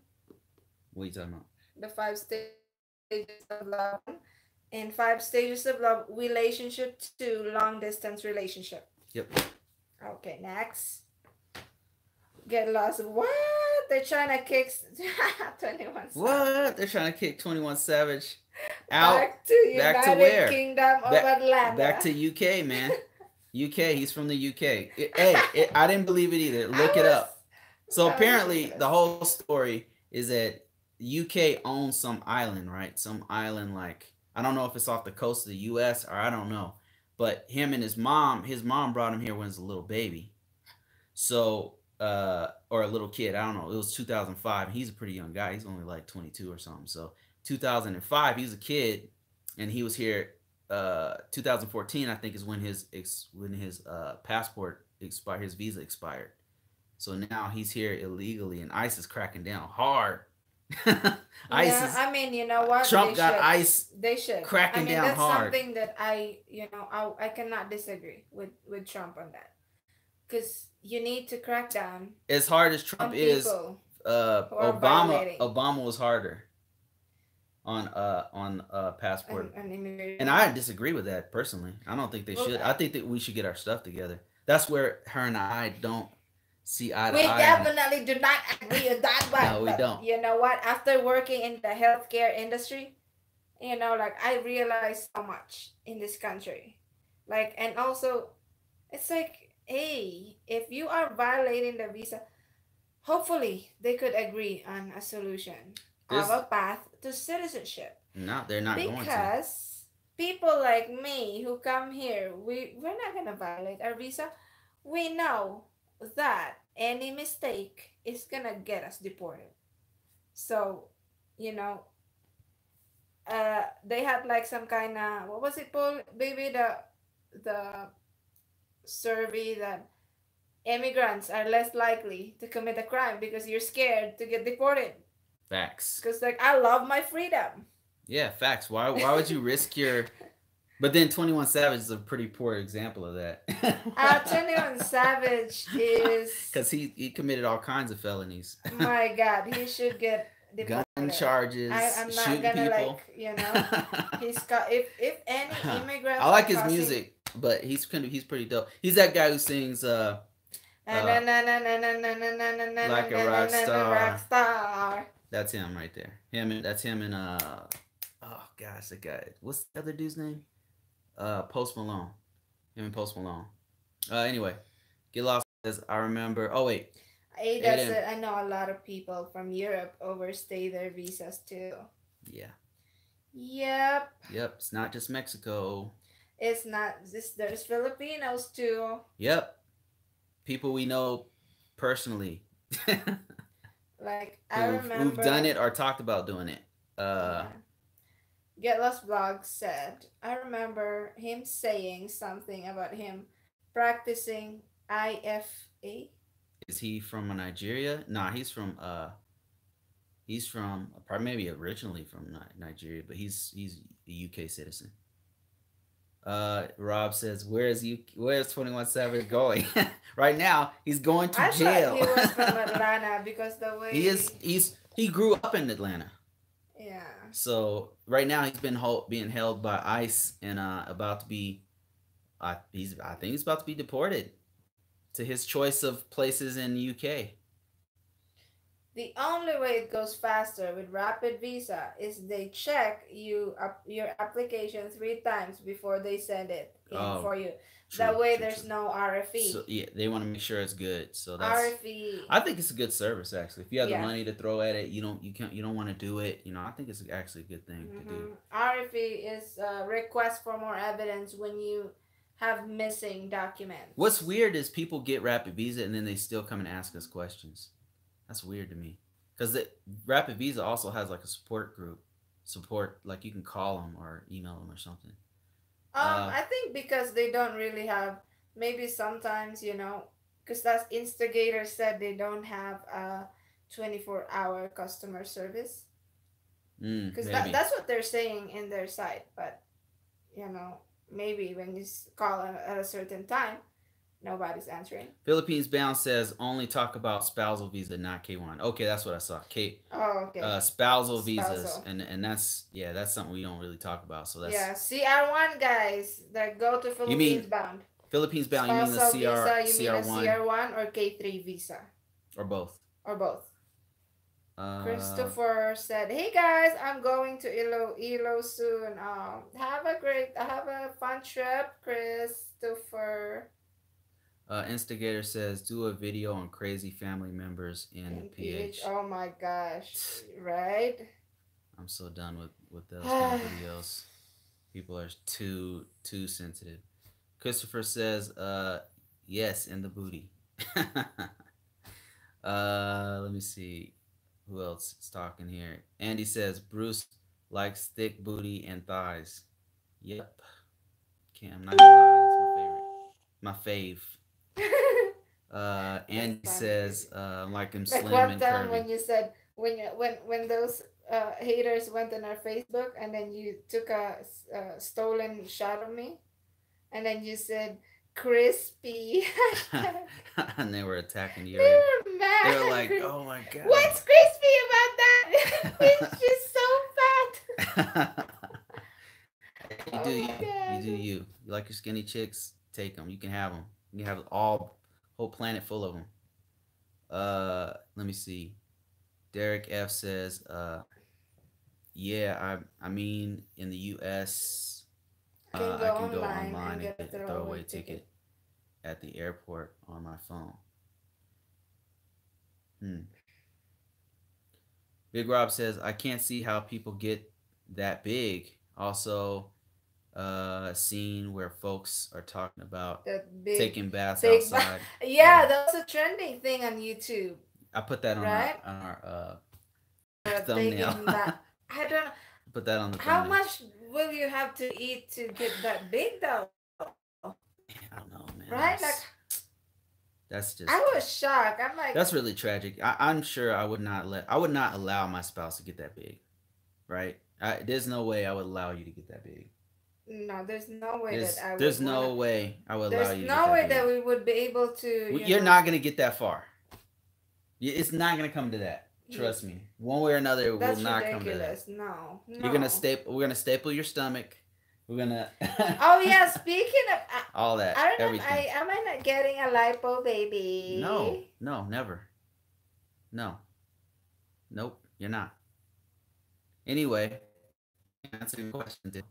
What are you talking about? The 5 Stages of Love. And 5 Stages of Love, relationship to long distance relationship. Yep. Okay, next. Get lost. What? They're trying to kick 21 Savage. What? They're trying to kick 21 Savage out. Back to United Kingdom of Atlanta. Back to UK, man. UK. He's from the UK. I didn't believe it either. Look it up. So apparently the whole story is that UK owns some island, right? Some island like, I don't know if it's off the coast of the US or I don't know. But him and his mom brought him here when he was a little baby. So, or a little kid, I don't know. It was 2005. He's a pretty young guy. He's only like 22 or something. So 2005, he was a kid and he was here. 2014, I think, is when his passport expired, his visa expired. So now he's here illegally and ICE is cracking down hard. I mean, you know what? Trump got ICE. They should cracking down that's hard. Something that I cannot disagree with Trump on that, because you need to crack down. As hard as Trump is, Obama was harder on passport, and I disagree with that personally. I don't think they should. I think that we should get our stuff together. That's where her and I don't see eye to eye. We definitely do not agree on that one. No, we don't. You know what? After working in the healthcare industry, I realized so much in this country. And also, it's like, hey, if you are violating the visa, hopefully they could agree on a solution of a path to citizenship. No, they're not going to. Because people like me who come here, we're not going to violate our visa. We know that any mistake is gonna get us deported. So, they had like some kind of, what was it, Paul? Baby, the survey that immigrants are less likely to commit a crime because you're scared to get deported. Facts. Because I love my freedom. Yeah, facts. Why would you risk your... But then 21 Savage is a pretty poor example of that. 21 Savage is... Because he committed all kinds of felonies. My God, he should get deported. Gun charges, I'm not shooting gonna people. he's got... If any immigrants... I like his music. but he's pretty dope. He's that guy who sings uh like a rock Rock star. star. That's him right there. That's him and oh gosh, the guy. What's the other dude's name? Post Malone. Him and Post Malone. Anyway, get lost says I remember. Oh wait, Ada Aiden. said, I know a lot of people from Europe overstay their visas too. Yeah. Yep. Yep. It's not just Mexico. It's not this. There's Filipinos too. Yep. People we know personally. Like I remember who've done it or talked about doing it. Yeah. Get Lost Vlog said, I remember him saying something about him practicing IFA. Is he from Nigeria? Nah, he's from probably maybe originally from Nigeria, but he's a UK citizen. Rob says, where's 21 Savage going? Right now, he's going to jail. I thought he was from Atlanta because the way he grew up in Atlanta. Yeah. So right now he's being held by ICE and about to be I think he's about to be deported to his choice of places in the UK. The only way it goes faster with Rapid Visa is they check your application 3 times before they send it in for you. That way there's no RFE. So, yeah, they want to make sure it's good. So that's RFE. I think it's a good service actually. If you have the money to throw at it, you don't want to do it. I think it's actually a good thing to do. RFE is request for more evidence when you have missing documents. What's weird is people get Rapid Visa and then they still come and ask us questions. That's weird to me. Because Rapid Visa also has like a support group. Like you can call them or email them or something. I think because they don't really have, maybe sometimes, because that's Instigator said they don't have a 24-hour customer service. Because that's what they're saying in their site. But, maybe when you call at a certain time, nobody's answering. Philippines Bound says only talk about spousal visa, not K1. Okay, that's what I saw. Okay. Spousal visas, and that's something we don't really talk about. So that's CR1 guys that go to Philippines Bound. Philippines Bound. You mean the CR1? CR1 or K3 visa? Or both. Christopher said, "Hey guys, I'm going to Ilo soon. Have a fun trip, Christopher." Instigator says, do a video on crazy family members in PH. Oh my gosh. Right? I'm so done with those kind of videos. People are too sensitive. Christopher says, yes, in the booty. Let me see. Who else is talking here? Andy says, Bruce likes thick booty and thighs. Yep. I'm not gonna lie, it's my fave. Andy says, like him slim and curvy. When you said when those haters went on our Facebook and then you took a stolen shot of me, and then you said crispy, and they were attacking you. They were mad. They were like, "Oh my god, what's crispy about that? It's just so fat." You do you. You do you. You like your skinny chicks? Take them. You can have them. You can have whole planet full of them. Let me see. Derek F says, yeah, I mean, in the U.S., I can go online and get a throwaway ticket at the airport on my phone. Big Rob says, I can't see how people get that big. Also, scene where folks are talking about taking baths outside. That was a trending thing on YouTube. I put that on our thumbnail. I don't know. Put that on the thumbnail. How much will you have to eat to get that big though? I don't know, man. Right? That's just. I was shocked. I'm like. That's really tragic. I'm sure I would not allow my spouse to get that big. Right? There's no way I would allow you to get that big. No, there's no way There's no way I would allow you to get that big. There's no way that we would be able to. You're not going to get that far. It's not going to come to that. Trust me. One way or another, it will not come to that. No. We're going to staple your stomach. We're gonna Oh yeah, speaking of, all that, I don't know. everything. Am I not getting a lipo, No, baby? no, never. No, nope, you're not. Anyway, answer your question, Dave.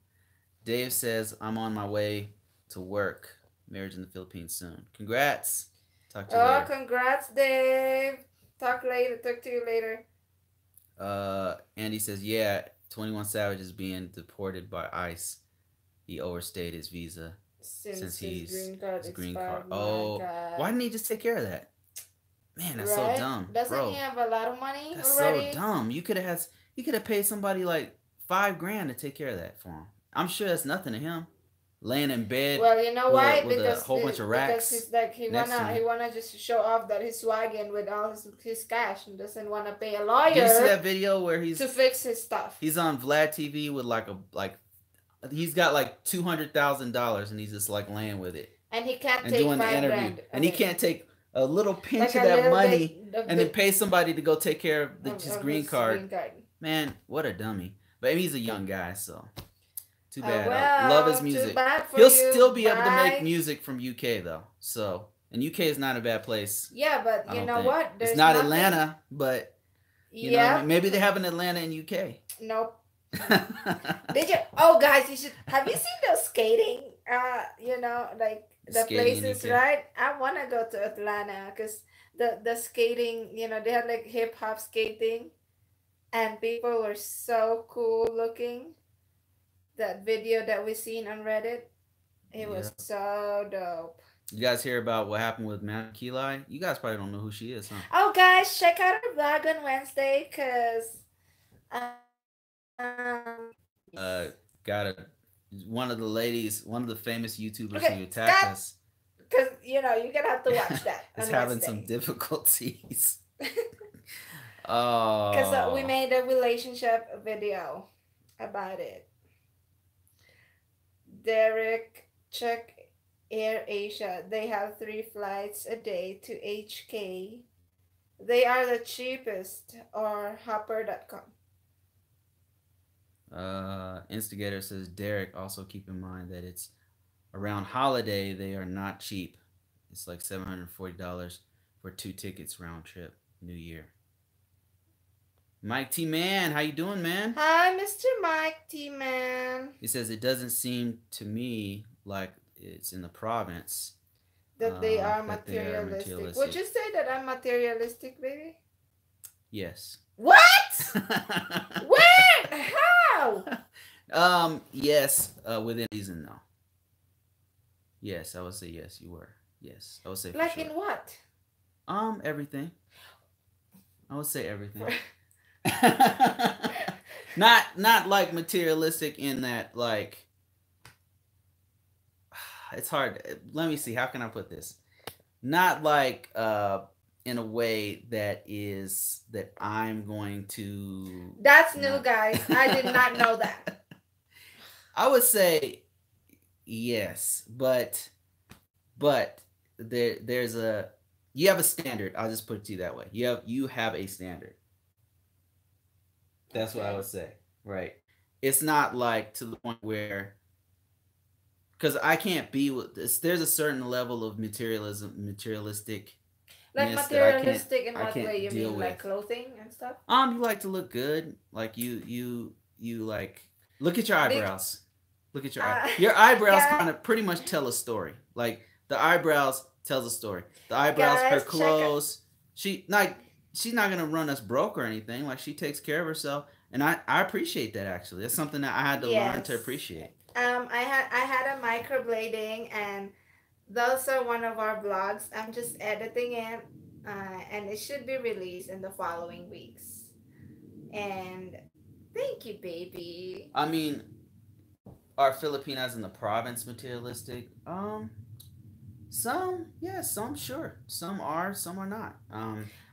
Dave says I'm on my way to work. Marriage in the Philippines soon. Congrats. Talk to you Oh, later. congrats, Dave. Talk later. Talk to you later. Andy says, yeah, 21 Savage is being deported by ICE. He overstayed his visa since Since his he's green card his green card. expired, my Oh, why God. didn't he just take care of that? Man, that's so Right? dumb, Doesn't he bro. have a lot of money That's so already? dumb. You could have paid somebody like 5 grand to take care of that for him. I'm sure that's nothing to him. Laying in bed Well, you know why? with a whole bunch of Because racks he's like next to he him. wanna just show off that he's swagging with all his cash and doesn't wanna pay a Did you see lawyer that video where to fix his stuff. he's on Vlad TV with like he's got like $200,000 and he's just like laying with it And he can't and take doing the five interview grand and of he it. can't take a little pinch Like of a that little money bit of and then pay somebody to go take care of his green his card. green card. Man, what a dummy. But he's a young guy, so too bad. I love his Well, too music. bad for He'll you. still be able to make Bye. music from UK though. So, and UK is not a bad place. Yeah, but I you don't know think. what? It's There's not nothing. Atlanta, but you know what I mean? Maybe they have an Atlanta in UK. Nope. Did you? Oh, guys, you should. Have you seen those skating? You know, like the Skating in places, UK. right? I want to go to Atlanta because the skating. You know, they had like hip hop skating, and people were so cool looking. That video that we seen on Reddit, it Yeah. was so dope. You guys hear about what happened with Matt Keli? You guys probably don't know who she is, huh? Oh, guys, check out our vlog on Wednesday because, Uh, got a one of the ladies, one of the famous YouTubers okay, who attacked stop. us. Because you're gonna have to watch that. Is On having Wednesday. some difficulties. Because we Oh, made a relationship video about it. Derek, check Air Asia. They have 3 flights a day to HK. They are the cheapest, or hopper.com. Instigator says, Derek, also keep in mind that it's around holiday. They are not cheap. It's like $740 for 2 tickets round trip, New Year. Mike T Man, how you doing, man? Hi, Mr. Mike T Man. He says it doesn't seem to me like it's in the province That they are that they are materialistic. materialistic. Would you say that I'm materialistic, baby? Yes. What? When? How? Yes, within reason, though. Yes, I would say yes, you were. Yes, I would say for Like sure. in what? Everything. I would say everything. For- not like materialistic in that like it's hard. Let me see. How can I put this? Not like in a way that is that I'm going to. That's new, guys. I did not know that. I would say yes, but there's a you have a standard. I'll just put it to you that way. You have a standard. That's what I would say. Right. It's not like to the point where because I can't be with this. There's a certain level of materialistic. Like materialistic in what way? You mean like clothing and stuff? You like to look good. Like you like look at your eyebrows. Look at your eyebrows kind of pretty much tell a story. Like the eyebrows tells a story. The eyebrows, her clothes. She's not gonna run us broke or anything. Like she takes care of herself, and I appreciate that actually. That's something that I had to learn to appreciate. I had a microblading, and those are one of our vlogs. I'm just editing it, and it should be released in the following weeks. And thank you, baby. I mean, are Filipinas in the province materialistic? Some, yes, some sure. Some are, some are not.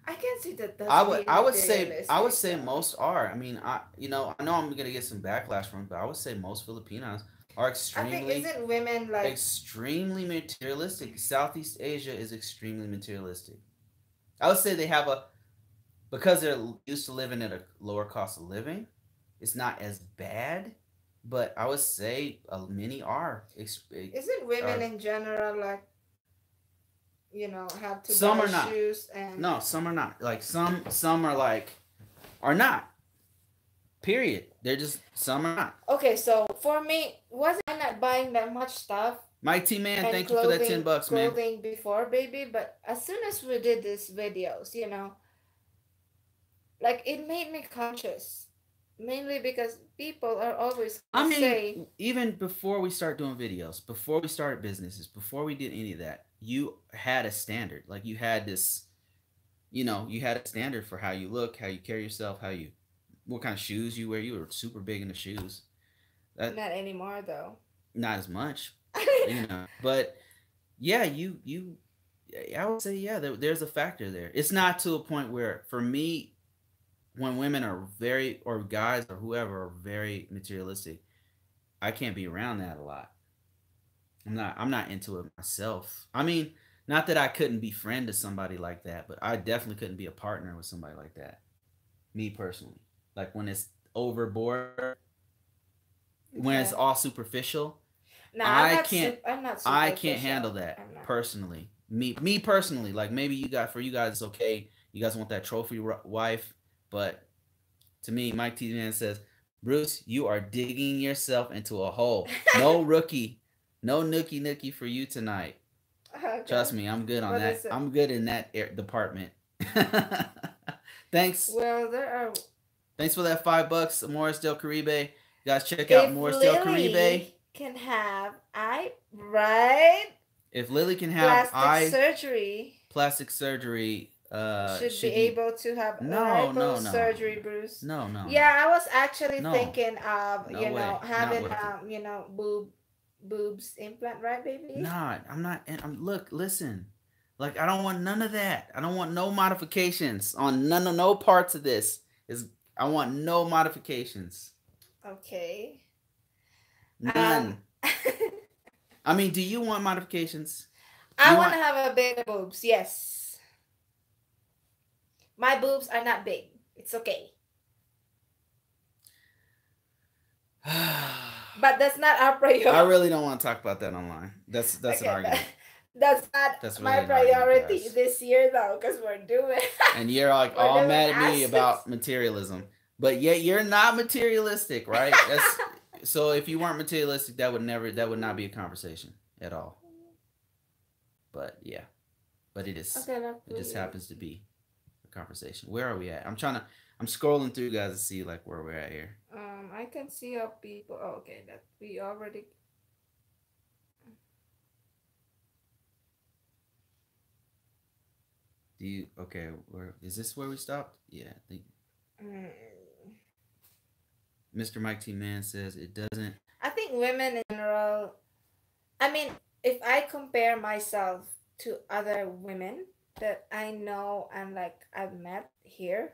I can see that. I would say most are. I mean, I know I'm gonna get some backlash from it, but I would say most Filipinas are extremely. I think isn't women like extremely materialistic? Southeast Asia is extremely materialistic. I would say they have because they're used to living at a lower cost of living. It's not as bad but I would say many are. Isn't women Are in general like, have to some buy are not. shoes and No, some are not. Like some are like are not. Period. They're just some are not. okay, so for me, wasn't I not buying that much stuff Mike T man, and thank you for that $10, man. clothing before, baby? But as soon as we did these videos, like it made me conscious, mainly because people are always I gonna mean, say, even before we start doing videos, before we started businesses, before we did any of that, you had a standard. Like you had this, you had a standard for how you look, how you carry yourself, what kind of shoes you wear. You were super big into shoes. That not anymore though. not as much, but yeah, I would say yeah, there's a factor there. It's not to a point where for me, when women are very or guys or whoever are very materialistic, I can't be around that a lot. I'm not into it myself. I mean, not that I couldn't befriend to somebody like that, but I definitely couldn't be a partner with somebody like that. Me personally. Like when it's overboard, when it's Okay. all superficial, No, I can't I'm not I can't superficial. handle that I'm not. personally. Me personally, like maybe for you guys it's okay. You guys want that trophy wife, but to me, Mike T Man says, Bruce, you are digging yourself into a hole. No rookie, no nookie for you tonight. Okay. Trust me, I'm good on What that. is it? I'm good in that department. Thanks. Well, there are. Thanks for that $5, Morris Del Caribe. You guys check out If Morris Del Caribe. Lily can have right If Lily can have plastic surgery, should be should you? able to have No, no, lipo no, surgery, Bruce. no, no, no, Yeah, I was actually no, thinking of no way. Not having worth it. boobs implant, right, baby? Not. I'm not. And I'm look. Listen. Like I don't want none of that. I don't want no modifications on no parts of this. Is I want no modifications. Okay. Um, None. I mean, do you want modifications? I You want want to have a bigger boobs. Yes, my boobs are not big. It's okay, but that's not our priority. I really don't want to talk about that online. That's an Okay, argument. that's not That's my really an argument, priority guys. this year though, because we're doing And you're like we're all doing mad at me assets. about materialism, but yet you're not materialistic, right? That's so. If you weren't materialistic, that would not be a conversation at all. But yeah, but it is. Okay, love, It just please. happens to be a conversation. Where are we at? I'm scrolling through guys to see like where we're at here. I can see how people. Oh, okay, that we already. Do you okay? Where is this? Where we stopped? Yeah, I think Mm, Mr. Mike T Man says it doesn't. I think women in general. I mean, if I compare myself to other women that I know and like I've met here,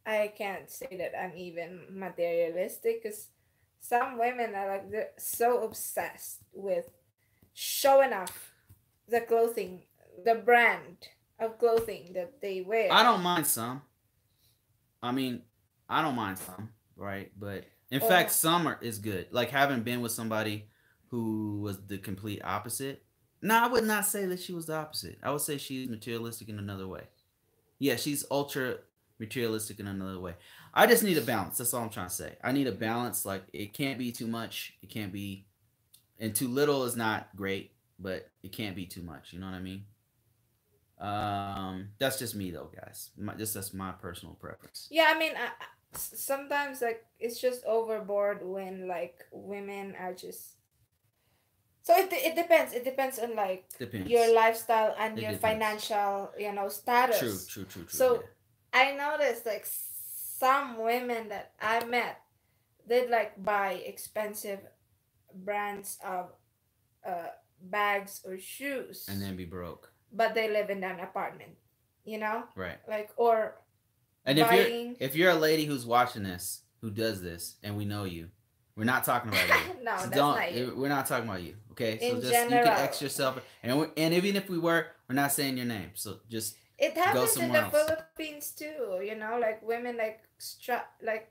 I can't say that I'm even materialistic because some women are like they're so obsessed with showing off the clothing, the brand of clothing that they I wear, don't mind some. I mean, I don't mind some, right? But in fact, or some is good. Like having been with somebody who was the complete opposite. No, I would not say that she was the opposite. I would say she's materialistic in another way. Yeah, she's ultra materialistic in another way. I just need a balance. That's all I'm trying to say. I need a balance. Like it can't be too much. It can't be, and too little is not great, but it can't be too much. You know what I mean? That's just me though, guys. That's my personal preference. yeah. I mean, sometimes like it's just overboard when like women are just. So it depends. It depends on like your Depends. lifestyle and It your depends. financial, True, status. true, true, true. So Yeah. I noticed like some women that I met, they'd like buy expensive brands of bags or shoes, And then be broke. but they live in an apartment, you know, Right. like or And buying. if you're a lady who's watching this, who does this, and we know you, we're not talking about you. No, So that's don't. not you. We're not talking about you. Okay. So In just you can general, X yourself, and even if we were, we're not saying your name. So just It Go happens in somewhere the else. Philippines too, you know, like women like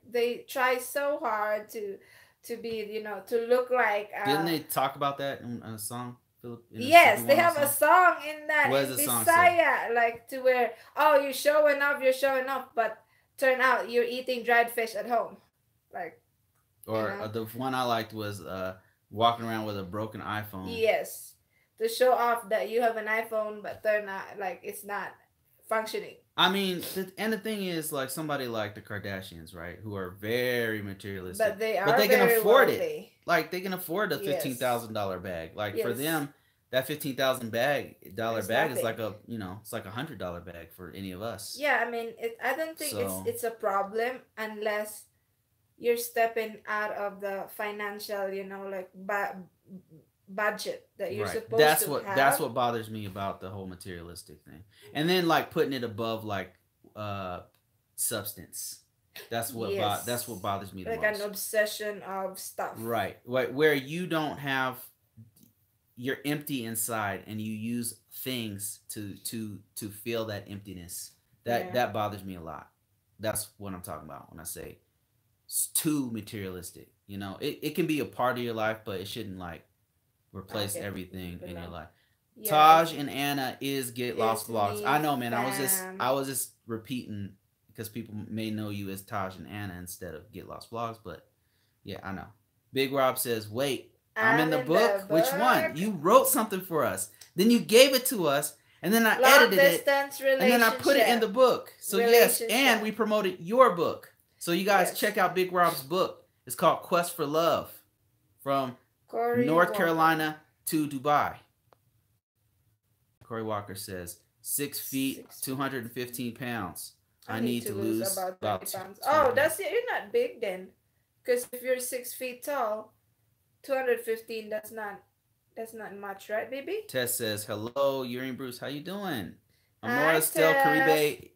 they try so hard to be, you know, to look like Didn't they talk about that in a song, Philip, in a yes, Cebu they One have a song? song in that What does in the song say? Bisaya, like to where oh you're showing off, but turn out you're eating dried fish at home, like you Or know. the one I liked was walking around with a broken iPhone. Yes, to show off that you have an iPhone, but turn out like it's not functioning. I mean, and the thing is, like somebody like the Kardashians, right, who are very But materialistic, they but are they can very afford it. wealthy. Like they can afford a Yes, $15,000 bag. Like for yes, them, that $15,000 it's bag is like nothing. a it's like $100 bag for any of us. Yeah, I mean, I don't think So it's a problem unless you're stepping out of the financial, you know, like budget that you're right, supposed to that's have. what bothers me about the whole materialistic thing, and then like putting it above like uh substance. That's what Yes, bothers me the like an most. obsession of stuff. Right. Where you don't have, you're empty inside and you use things to fill that emptiness. That Yeah. that bothers me a lot. That's what I'm talking about when I say it's too materialistic. It can be a part of your life, but it shouldn't like replace Okay. everything in your Belong. life. Yeah, Taj and Anna is Get it's Lost Vlogs. I me, know, man. fam. I was just repeating because people may know you as Taj and Anna instead of Get Lost Vlogs, but yeah, I know. Big Rob says, "Wait, I'm in I'm the in the book. Which one? book. You wrote something for us. Then you gave it to us, and then I Long edited it, distance and then I put it in the relationship. book. So yes, and Relationship. we promoted your book. So you guys Yes. check out Big Rob's book. It's called Quest for Love, from Corey North Walker. Carolina to Dubai." Corey Walker says, 6 feet, 6 feet. 215 pounds. I I need need to to lose lose about 20 about pounds. 20 Oh, pounds. that's it. You're not big then. Because if you're 6 feet tall, 215, that's not much, right, baby? Tess says, "Hello, Yuri and Bruce. How you doing?" Hi, Amoris Del Tess. Caribe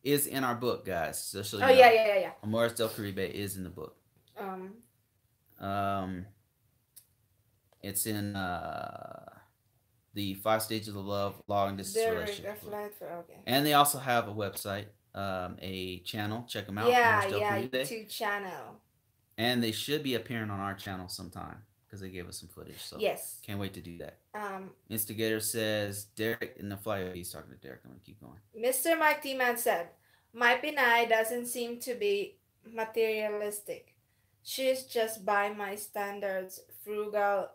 is in our book, guys. Just so Oh you yeah, know. yeah, yeah, yeah. Amoris Del Caribe is in the book. Um, Um, it's in the 5 stages of love, long distance Derek, a relationship book. flight for okay. And they also have a website, a channel. Check them out, Yeah, Amoris Del yeah, Caribe. YouTube channel. And they should be appearing on our channel sometime because they gave us some footage. So Yes. can't wait to do that. Um, Instigator says, Derek in the flyer. He's talking to Derek. I'm going to keep going. Mr. Mike T-Man said, "My Pinay doesn't seem to be materialistic. She's just by my standards, frugal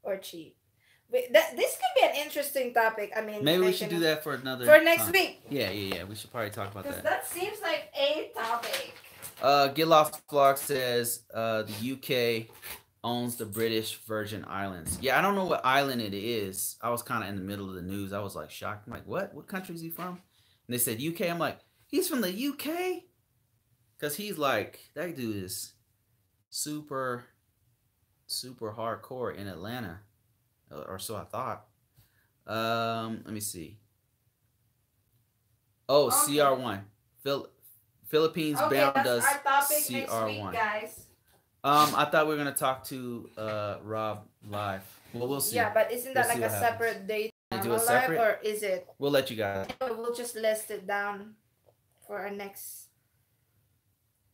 or cheap." This could be an interesting topic. I mean, Maybe we like, should do that for another for next time. week. Yeah. We should probably talk about Because that. that seems like a topic. Get Lost Vlog says the UK owns the British Virgin Islands. Yeah, I don't know what island it is. I was kind of in the middle of the news. I was like shocked. I'm like, what? What country is he from? And they said UK. I'm like, he's from the UK? Because he's like, that dude is super, super hardcore in Atlanta. Or so I thought. Let me see. Oh, Okay. CR1. Philippines Okay, bound that's does our topic next week, CR1. guys. I thought we were gonna talk to Rob live. Well, we'll see. Yeah, but isn't that We'll like a separate date do normal a live, separate. or is it? We'll let you guys. We'll just list it down for our next.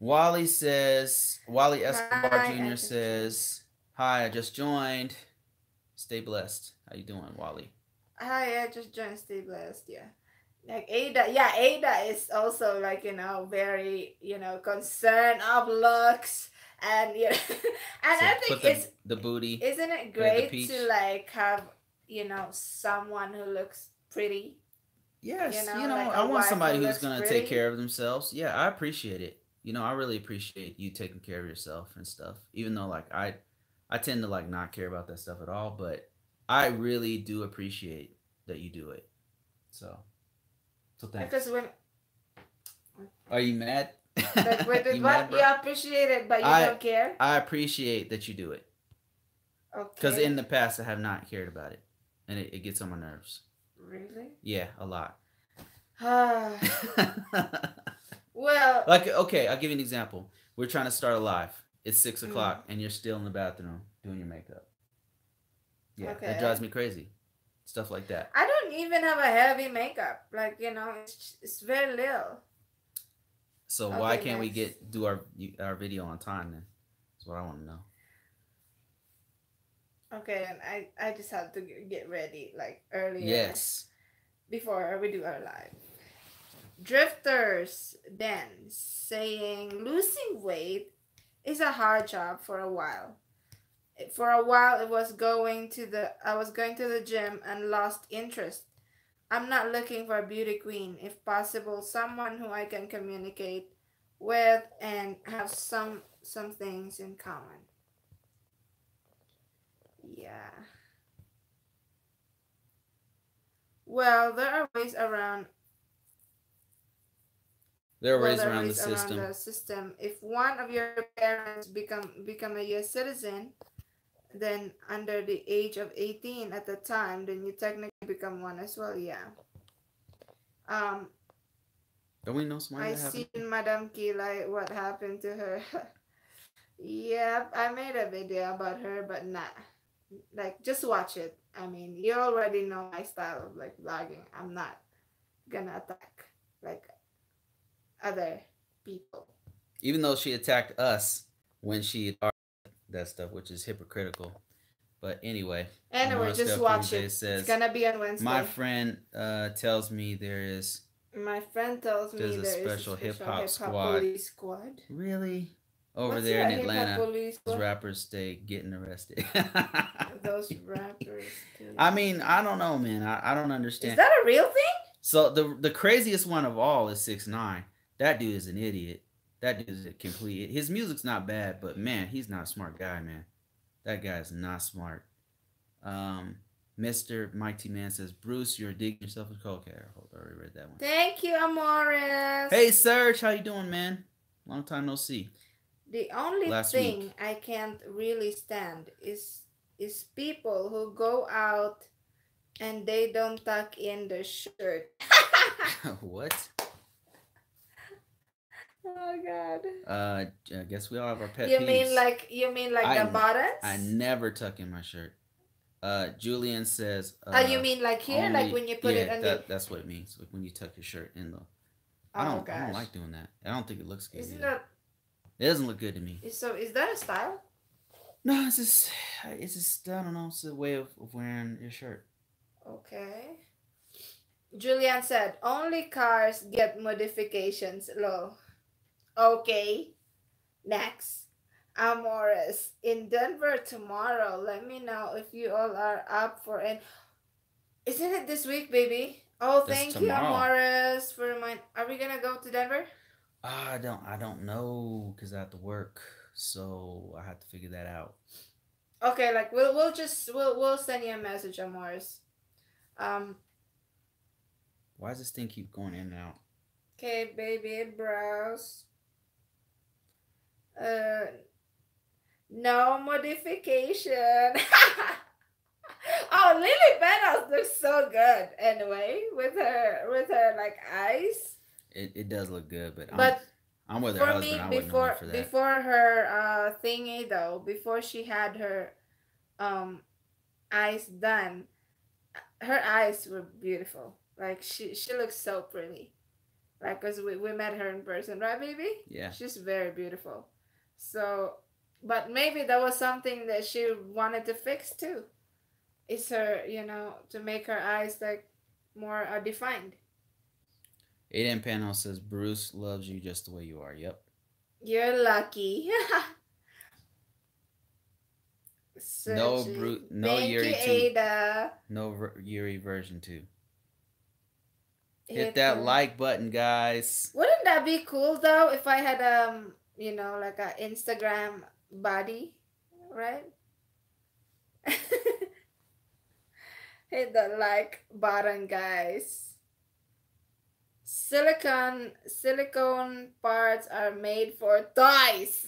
Wally Escobar Hi, Jr. says, "Hi, I just joined. Stay blessed. How you doing, Wally?" Hi, I just joined. Stay blessed. Yeah. Like Ada, yeah, Ada is also like, very, concerned of looks, and and So I put think it's the booty. isn't it Look at the great peach. to like have someone who looks pretty. Yes, Like I a want wife somebody who who's looks gonna pretty. take care of themselves. Yeah, I appreciate it. I really appreciate you taking care of yourself and stuff. Even though like I tend to like not care about that stuff at all, but I really do appreciate that you do it. So thanks. Because when Are you mad? like with You what mad, bro? you appreciate it, but you don't care. I appreciate that you do it. Because Okay. in the past I have not cared about it, and it gets on my nerves. Really? Yeah, a lot. Well. Like, okay, I'll give you an example. We're trying to start a live. It's 6 o'clock, Mm. and you're still in the bathroom doing your makeup. Yeah, Okay. that drives me crazy. stuff like that. I don't even have a heavy makeup. Like, it's very little. So why Okay, can't we next. do our video on time then? That's what I want to know. Okay, and I just have to get ready like earlier Yes. before we do our live. Drifters then saying losing weight is a hard job for a while. For a while I was going to the gym and lost interest. I'm not looking for a beauty queen. If possible, someone who I can communicate with and have some things in common. Yeah. Well, there are ways around There are well, ways there are around the ways around system. the system. If one of your parents become a US citizen, then under the age of 18 at the time, then you technically become one as well. Yeah. Um, Don't we know somebody I that happened to? seen Madame Kila what happened to her. Yep, I made a video about her, but nah. Like just watch it. I mean, you already know my style of like vlogging. I'm not gonna attack like other people. Even though she attacked us when she that stuff, which is hypocritical. But anyway, Anyway, Amara just Step watch Felipe it. It's says, gonna be on "My Wednesday. friend tells me My friend tells there's me a there is a special hip special hop hip hop squad. police squad. Really? Over What's there in that hip hop Atlanta, police those squad? rappers stay getting arrested." Those rappers. I mean, I don't know, man. I don't Is understand. that a real thing? So the craziest one of all is 6ix9ine. That dude is an idiot. That dude is a complete. His music's not bad, but man, he's not a smart guy, man. That guy is not smart. Mr. Mike T Man says, Bruce, you're digging yourself a coke. Okay, hold on, I already read that one. Thank you, Amores. Hey Serge, how you doing, man? Long time no see. The only Last thing week. I can't really stand is people who go out and they don't tuck in their shirt. What? Oh God. I guess we all have our pet You peeves. mean like the buttons? I never tuck in my shirt. Julian says. You mean like here, only, like when you put it on that's what it means. Like when you tuck your shirt in though. Oh I don't gosh. like doing that. I don't think it looks good. Isn't either. that? It doesn't look good to me. So is that a style? No, it's just I don't know. It's a way of wearing your shirt. Okay. Julian said only cars get modifications. Low. Okay. Next. Amores in Denver tomorrow. Let me know if you all are up for it. Isn't it this week, baby? Oh, That's thank tomorrow. you, Amores, for remind. Are we gonna go to Denver? I don't know because I have to work, so I have to figure that out. Okay, like we'll send you a message, Amores. Why does this thing keep going in and out? Okay, baby, browse. No modification. Oh, Lily Benos looks so good. Anyway, with her like eyes. It does look good, but I'm with her for husband. me, I wouldn't have went for that. before her thingy though, before she had her eyes done, her eyes were beautiful. Like she looks so pretty. Like, cause we met her in person, right, baby? Yeah. She's very beautiful. So, but maybe that was something that she wanted to fix too. Is her, to make her eyes like more defined. Aiden Panel says Bruce loves you just the way you are. Yep. You're lucky. No Bruce. No Thank Yuri you, 2. Ada. No Yuri version 2. Hit that like button, guys. Wouldn't that be cool though if I had like a Instagram body, right? Hit the like button, guys. Silicone parts are made for toys.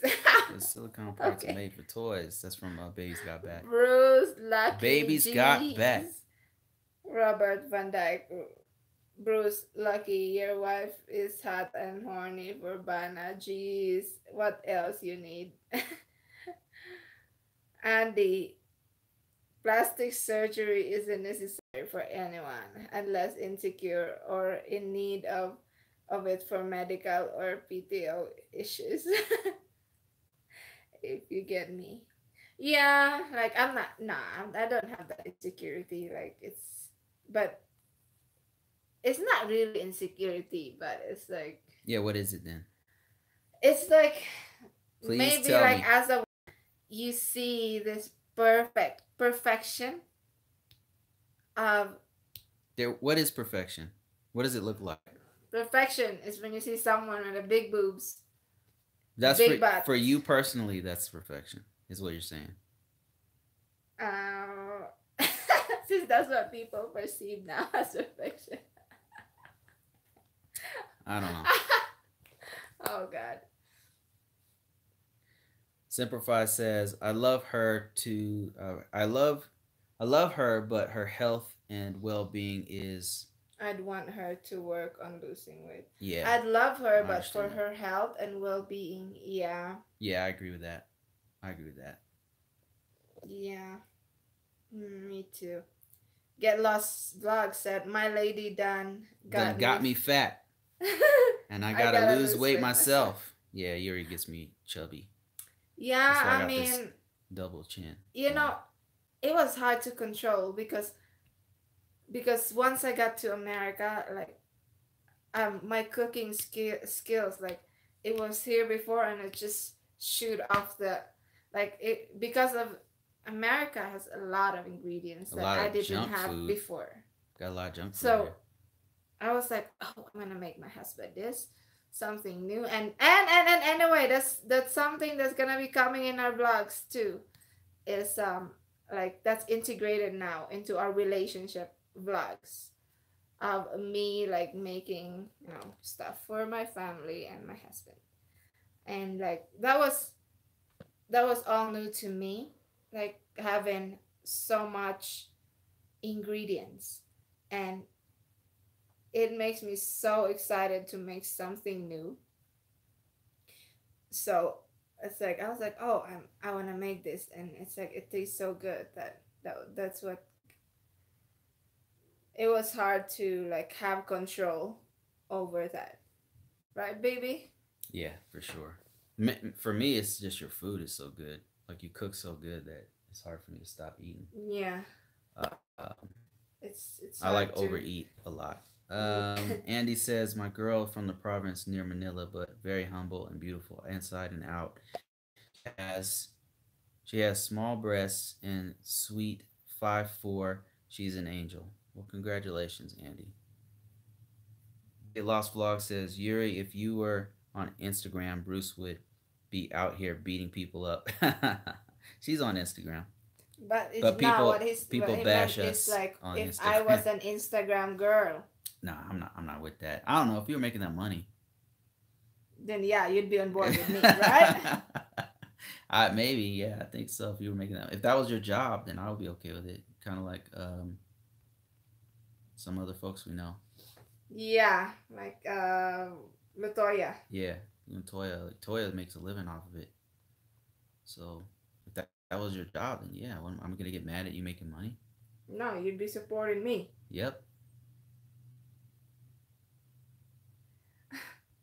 The silicone parts are made for toys. That's from Baby's Got Back. Bruce Lucky. Baby's Got Back. Robert Van Dyke. Bruce Lucky, your wife is hot and horny for Bana. Jeez, what else you need? Andy, plastic surgery isn't necessary. for anyone unless insecure or in need of it for medical or PTO issues. If you get me. Yeah, like I'm not nah, I don't have that insecurity. Like but it's not really insecurity, but Yeah, what is it then? it's like Please maybe tell like me. as a you see this perfection of There, what is perfection? What does it look like? perfection is when you see someone with a big boobs, That's big for butt. you personally. That's perfection, is what you're saying. Uh, since that's what people perceive now as perfection. I don't know. Oh God. Simplify says, "I love her to. I love her, but her health and well-being is. I'd want her to work on losing weight. Yeah, I'd love her, I but for understand that. her health and well being, yeah. Yeah, I agree with that. I agree with that. Yeah. Me too. Get Lost Vlog said, My lady done Done got got me. me fat, and I I gotta gotta lose lose weight weight myself. myself. Yeah, Yuri gets me chubby. That's Yeah, why I I got this mean, double chin you going. know, it was hard to control because once I got to America, like my cooking skills, like it was here before and it just shoot off the like it because of America has a lot of ingredients A that lot I of didn't junk have food. before. Got a lot of junk food So here. I was like, oh, I'm gonna make my husband this something new, and anyway, that's something that's gonna be coming in our vlogs too. Is like that's integrated now into our relationship vlogs of me like making stuff for my family and my husband, and like that was all new to me, like having so much ingredients, and it makes me so excited to make something new. So it's like I was like, oh, I want to make this, and it's like it tastes so good that's what it was hard to like have control over that, right, baby? Yeah, for sure. For me, it's just your food is so good. Like you cook so good that it's hard for me to stop eating. Yeah, Um, it's I like hard to. overeat a lot. Yeah. Andy says, my girl from the province near Manila, but very humble and beautiful inside and out. Has She has small breasts and sweet 5'4". She's an angel. Well, congratulations, Andy. Lost Vlog says, Yuri, if you were on Instagram, Bruce would be out here beating people up. She's on Instagram. But it's But not what people he meant bash is us like on if I was Instagram. an Instagram girl, No, I'm not with that. I don't know if you were making that money. then yeah, you'd be on board with me, right? Maybe, yeah, I think so. If you were making that, if that was your job, then I would be okay with it. Kind of like some other folks we know. Yeah, like Latoya. Yeah, even Toya makes a living off of it. So if that was your job, then yeah, I'm gonna get mad at you making money. No, you'd be supporting me. Yep.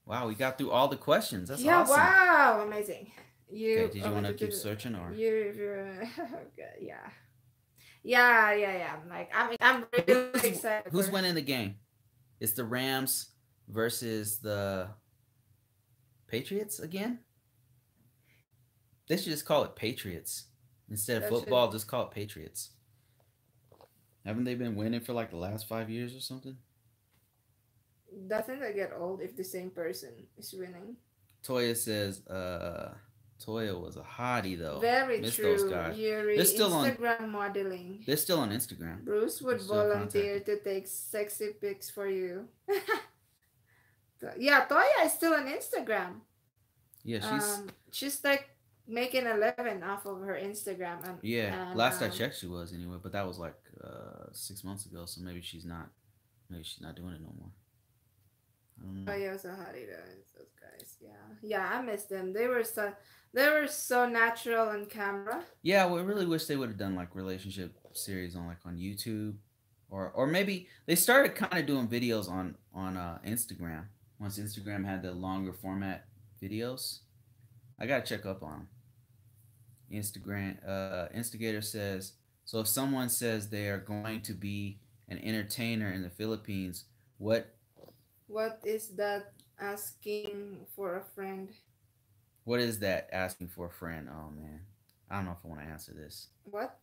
Wow, we got through all the questions. That's Yeah, awesome. wow, amazing. Okay, You, did you want to keep searching or okay, yeah, yeah. Like I'm really excited who's for. winning the game? It's the Rams versus the Patriots again? They should just call it Patriots. Instead of That should. football, just call it Patriots. Haven't they been winning for like the last 5 years or something? Doesn't it get old if the same person is winning? Toya says, Toya was a hottie though. Very Miss those true. guys. They're Yuri, still on. Instagram modeling. They're still on Instagram. Bruce They're would still volunteer contacting. to take sexy pics for you. Yeah, Toya is still on Instagram. Yeah, she's. She's like making a living off of her Instagram Yeah, and last I checked, she was anyway. But that was like 6 months ago, so maybe she's not. Maybe she's not doing it no more. I don't know. Oh yeah, so hottie those guys. Yeah, I miss them. They were so natural on camera. Yeah, we really wish they would have done like relationship series on YouTube. or maybe they started kind of doing videos on Instagram. Once Instagram had the longer format videos, I gotta check up on them. Instagram instigator says, so if someone says they are going to be an entertainer in the Philippines, what What is that asking for a friend? what is that asking for a friend? Oh man, I don't know if I want to answer this. What?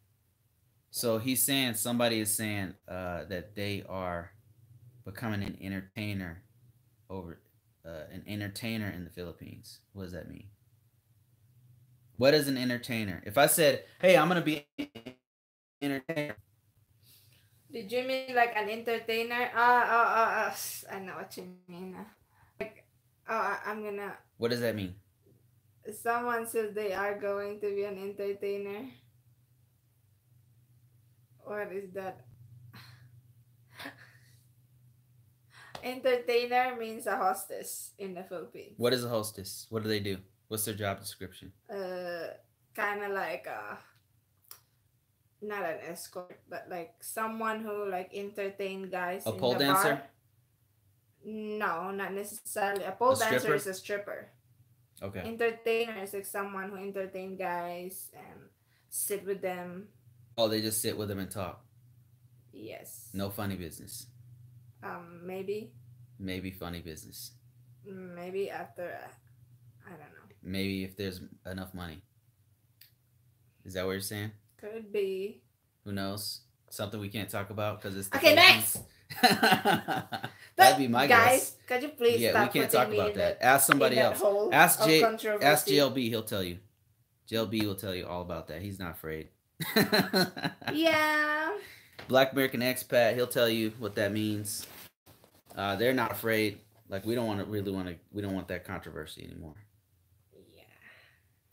So he's saying somebody is saying that they are becoming an entertainer in the Philippines. What does that mean? What is an entertainer? If I said, "Hey, I'm gonna be an entertainer," Did you mean like an entertainer? I know what you mean. Like, I'm gonna. what does that mean? Someone says they are going to be an entertainer. What is that? Entertainer means a hostess in the Philippines. What is a hostess? What do they do? What's their job description? Kind of like not an escort, but like someone who like entertain guys A in pole the dancer? bar. No, not necessarily. A pole A dancer stripper? is a stripper. Okay. Entertainer is like someone who entertain guys and sit with them. Oh, they just sit with them and talk. Yes. No funny business. Maybe. Maybe funny business. Maybe after. I don't know. Maybe if there's enough money. Is that what you're saying? Could be. Who knows? Something we can't talk about because it's the Okay, Philippines. next. That'd be my guys, guess. could you please Yeah, stop we can't putting talk me about in that. Ask somebody in that else. hole Ask of J. Ask controversy? JLB. He'll tell you. JLB will tell you all about that. He's not afraid. Yeah. Black American expat. He'll tell you what that means. They're not afraid. Like we don't We don't want that controversy anymore.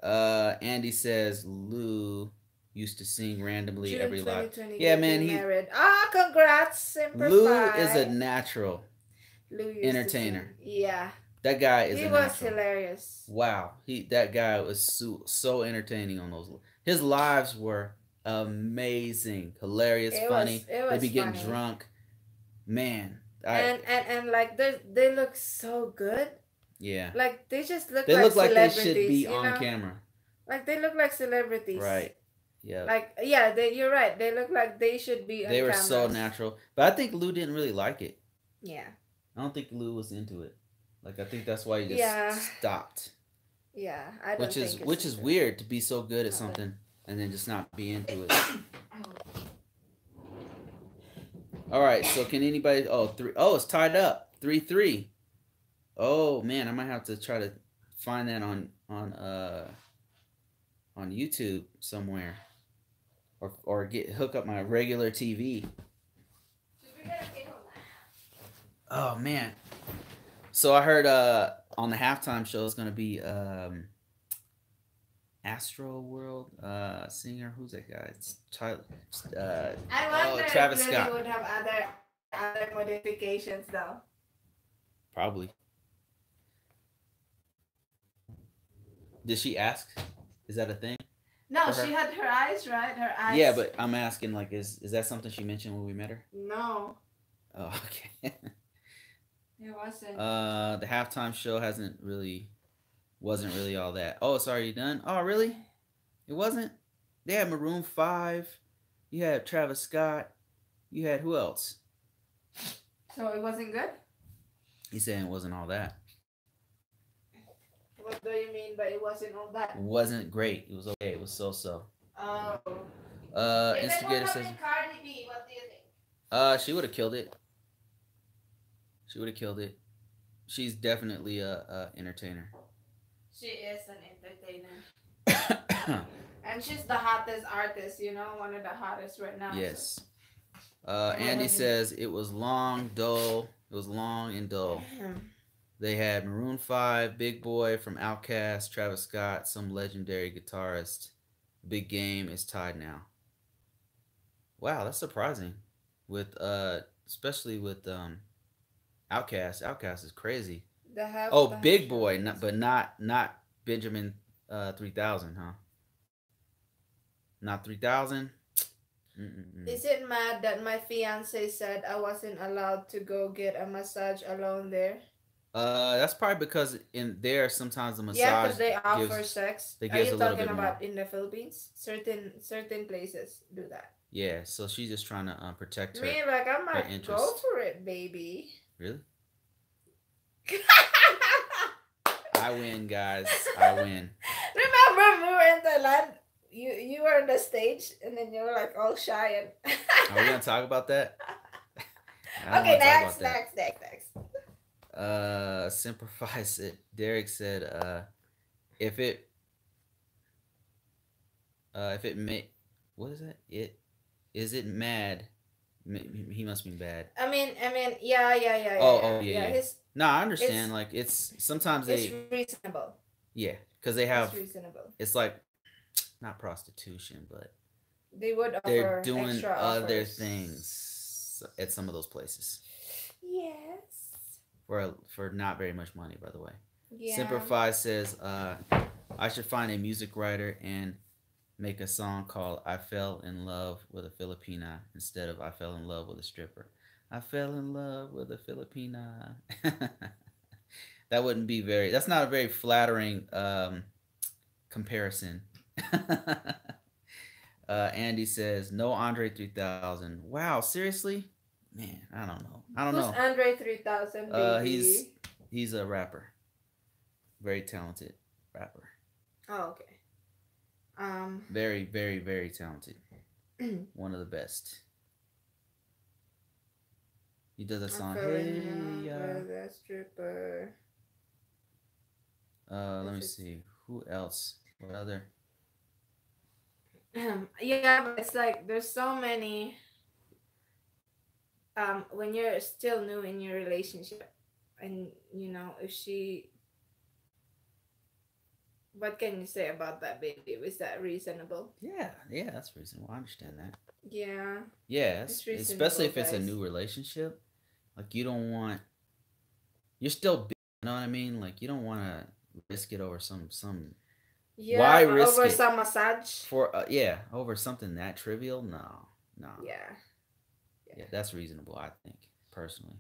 Yeah. Andy says Lou used to sing randomly June every live. 2020. Yeah, man. Married. Congrats, Semper Lou is Fi. a natural Lou used entertainer. To sing. Yeah. That guy is. He a was natural. hilarious. Wow, that guy was so entertaining on those. His lives were amazing, hilarious, funny. They'd be getting drunk, man. And like they look so good. Yeah. Like they just look. They like look like they celebrities, should be you on know? camera. Like they look like celebrities. Right. Yeah. Like yeah, you're right. They look like they should be. They were cameras. so natural, but I think Lou didn't really like it. Yeah. I don't think Lou was into it. Like I think that's why he just stopped. Yeah, I don't which is weird to be so good at something and then just not be into it. All right, so can anybody? Oh, it's tied up 3-3. Oh man, I might have to try to find that on YouTube somewhere, or hook up my regular TV. Oh man. So I heard on the halftime show is going to be Astro World singer. Who's that guy? It's I wonder Travis if Scott. Would have other modifications though. Probably. Did she ask? Is that a thing? No, she had her eyes, right? Her eyes. Yeah, but I'm asking, like, is that something she mentioned when we met her? No. Oh, okay. It wasn't. The halftime show wasn't really all that. Oh, it's already done? Oh, really? It wasn't? They had Maroon 5. You had Travis Scott. You had who else? So it wasn't good? He's saying it wasn't all that. What do you mean by it wasn't all that? It wasn't great. It was okay. It was so-so. Oh. Instigator says... Cardi B, what do you think? She would have killed it. She would have killed it. She's definitely a entertainer. She is an entertainer. And she's the hottest artist, one of the hottest right now. Yes. Andy says it was long, dull. It was long and dull. They had Maroon 5, Big Boy from Outkast, Travis Scott, some legendary guitarist. Big Game is tied now. Wow, that's surprising. With especially with Outkast. Outkast is crazy. Big Boy, not Benjamin 3000, huh? Not 3000. Mm-mm-mm. Is it mad that my fiance said I wasn't allowed to go get a massage alone there? That's probably because in there sometimes the Yeah, massage because they offer gives sex. they Are gives you a little talking bit more. about in the Philippines? Certain places do that. Yeah, so she's just trying to protect Me, like, I'm her like, go interest. for it, baby. Really? I win, guys. I win. Remember, we were in Thailand. You were on the stage, and then you were like all shy and. Are we gonna talk about that? I don't Okay, want to talk about next, that. next, next, next. Simplifies it. Derek said, if it, if it may, what is that? It is it mad? He must mean bad. Yeah, yeah, yeah, yeah, Oh, yeah, oh, yeah, yeah. yeah. His, No, I it's, understand. Like it's sometimes it's they, reasonable. yeah, because they It's have. reasonable. It's like not prostitution, but They would they're offer doing extra other offers. things at some of those places Yes. for not very much money, by the way. Yeah. Simplify says, I should find a music writer and make a song called "I Fell in Love with a Filipina" instead of "I Fell in Love with a Stripper." I fell in love with a Filipina. That wouldn't be very. That's not a very flattering comparison. Andy says no Andre 3000. Wow, seriously? Man, I don't know. I don't Who's know. Andre 3000, He's baby? he's a rapper, very talented rapper. Oh, okay. Um, Very, very, very talented. One of the best. He does a I song. fell in Hey, love with a stripper. let This me is. see. Who else? What other? Yeah, but it's like there's so many. When you're still new in your relationship, and if she, what can you say about that, baby? Was that reasonable? Yeah, yeah, that's reasonable. I understand that. Yeah, Yeah, it's especially reasonable, if it's a guys. new relationship. Like you don't want. You're still. You know what I mean? Like you don't want to risk it over some. Why Yeah, risk over it some massage. for? Yeah, over something that trivial? No, no. Yeah, Yeah, yeah. that's reasonable. I think personally.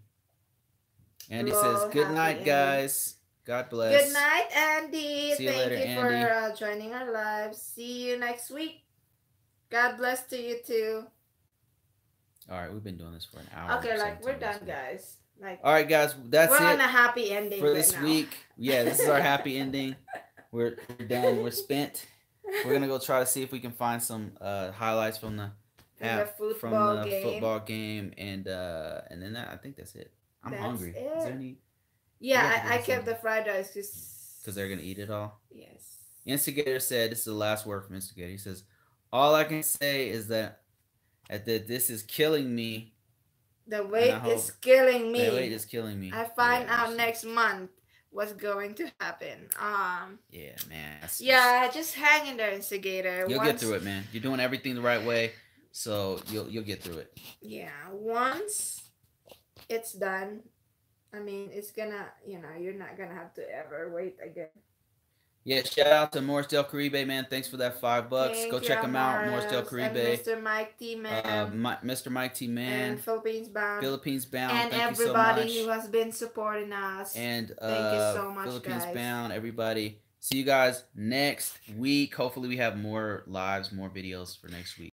Andy says, Lol, "Good happy night, ending. guys. God Good bless. night, Andy. See you Thank later, you for Andy." joining our live. See you next week. God bless to you too. All right, we've been doing this for an hour and Okay, like, we're 17 minutes done, now. guys. Like, All right, guys, that's we're on it a happy ending for right this now. week. Yeah, this is our happy ending. We're done. We're spent. We're gonna go try to see if we can find some highlights from the In the football game. football game, and then I think that's it. I'm That's hungry. Is there it. any? We have to Yeah, get I us kept something the fried rice because because. they're gonna eat it all. Yes. Instigator said, "This is the last word from Instigator." He says, "All I can say is that this is killing me, The and I weight is hope killing that weight me. is killing me." I Yeah, find I out understand. next month what's going to happen. Yeah, man. Yeah, just hang in there, Instigator. You'll get Once, through it, man. You're doing everything the right way, so you'll get through it. yeah, once it's done, it's gonna, you're not gonna have to ever wait again. Yeah, shout out to Morris Del Caribe, man. Thanks for that $5. Go Thank you, check him out, Morris Del Morris, and Caribe. Mr. Mike T. Man, Mr. Mike T. and Man, Philippines Bound, Philippines Bound. and Thank you so everybody much. who has been supporting us. And Thank you so much, Philippines guys. Bound, everybody. See you guys next week. Hopefully, we have more lives, more videos for next week.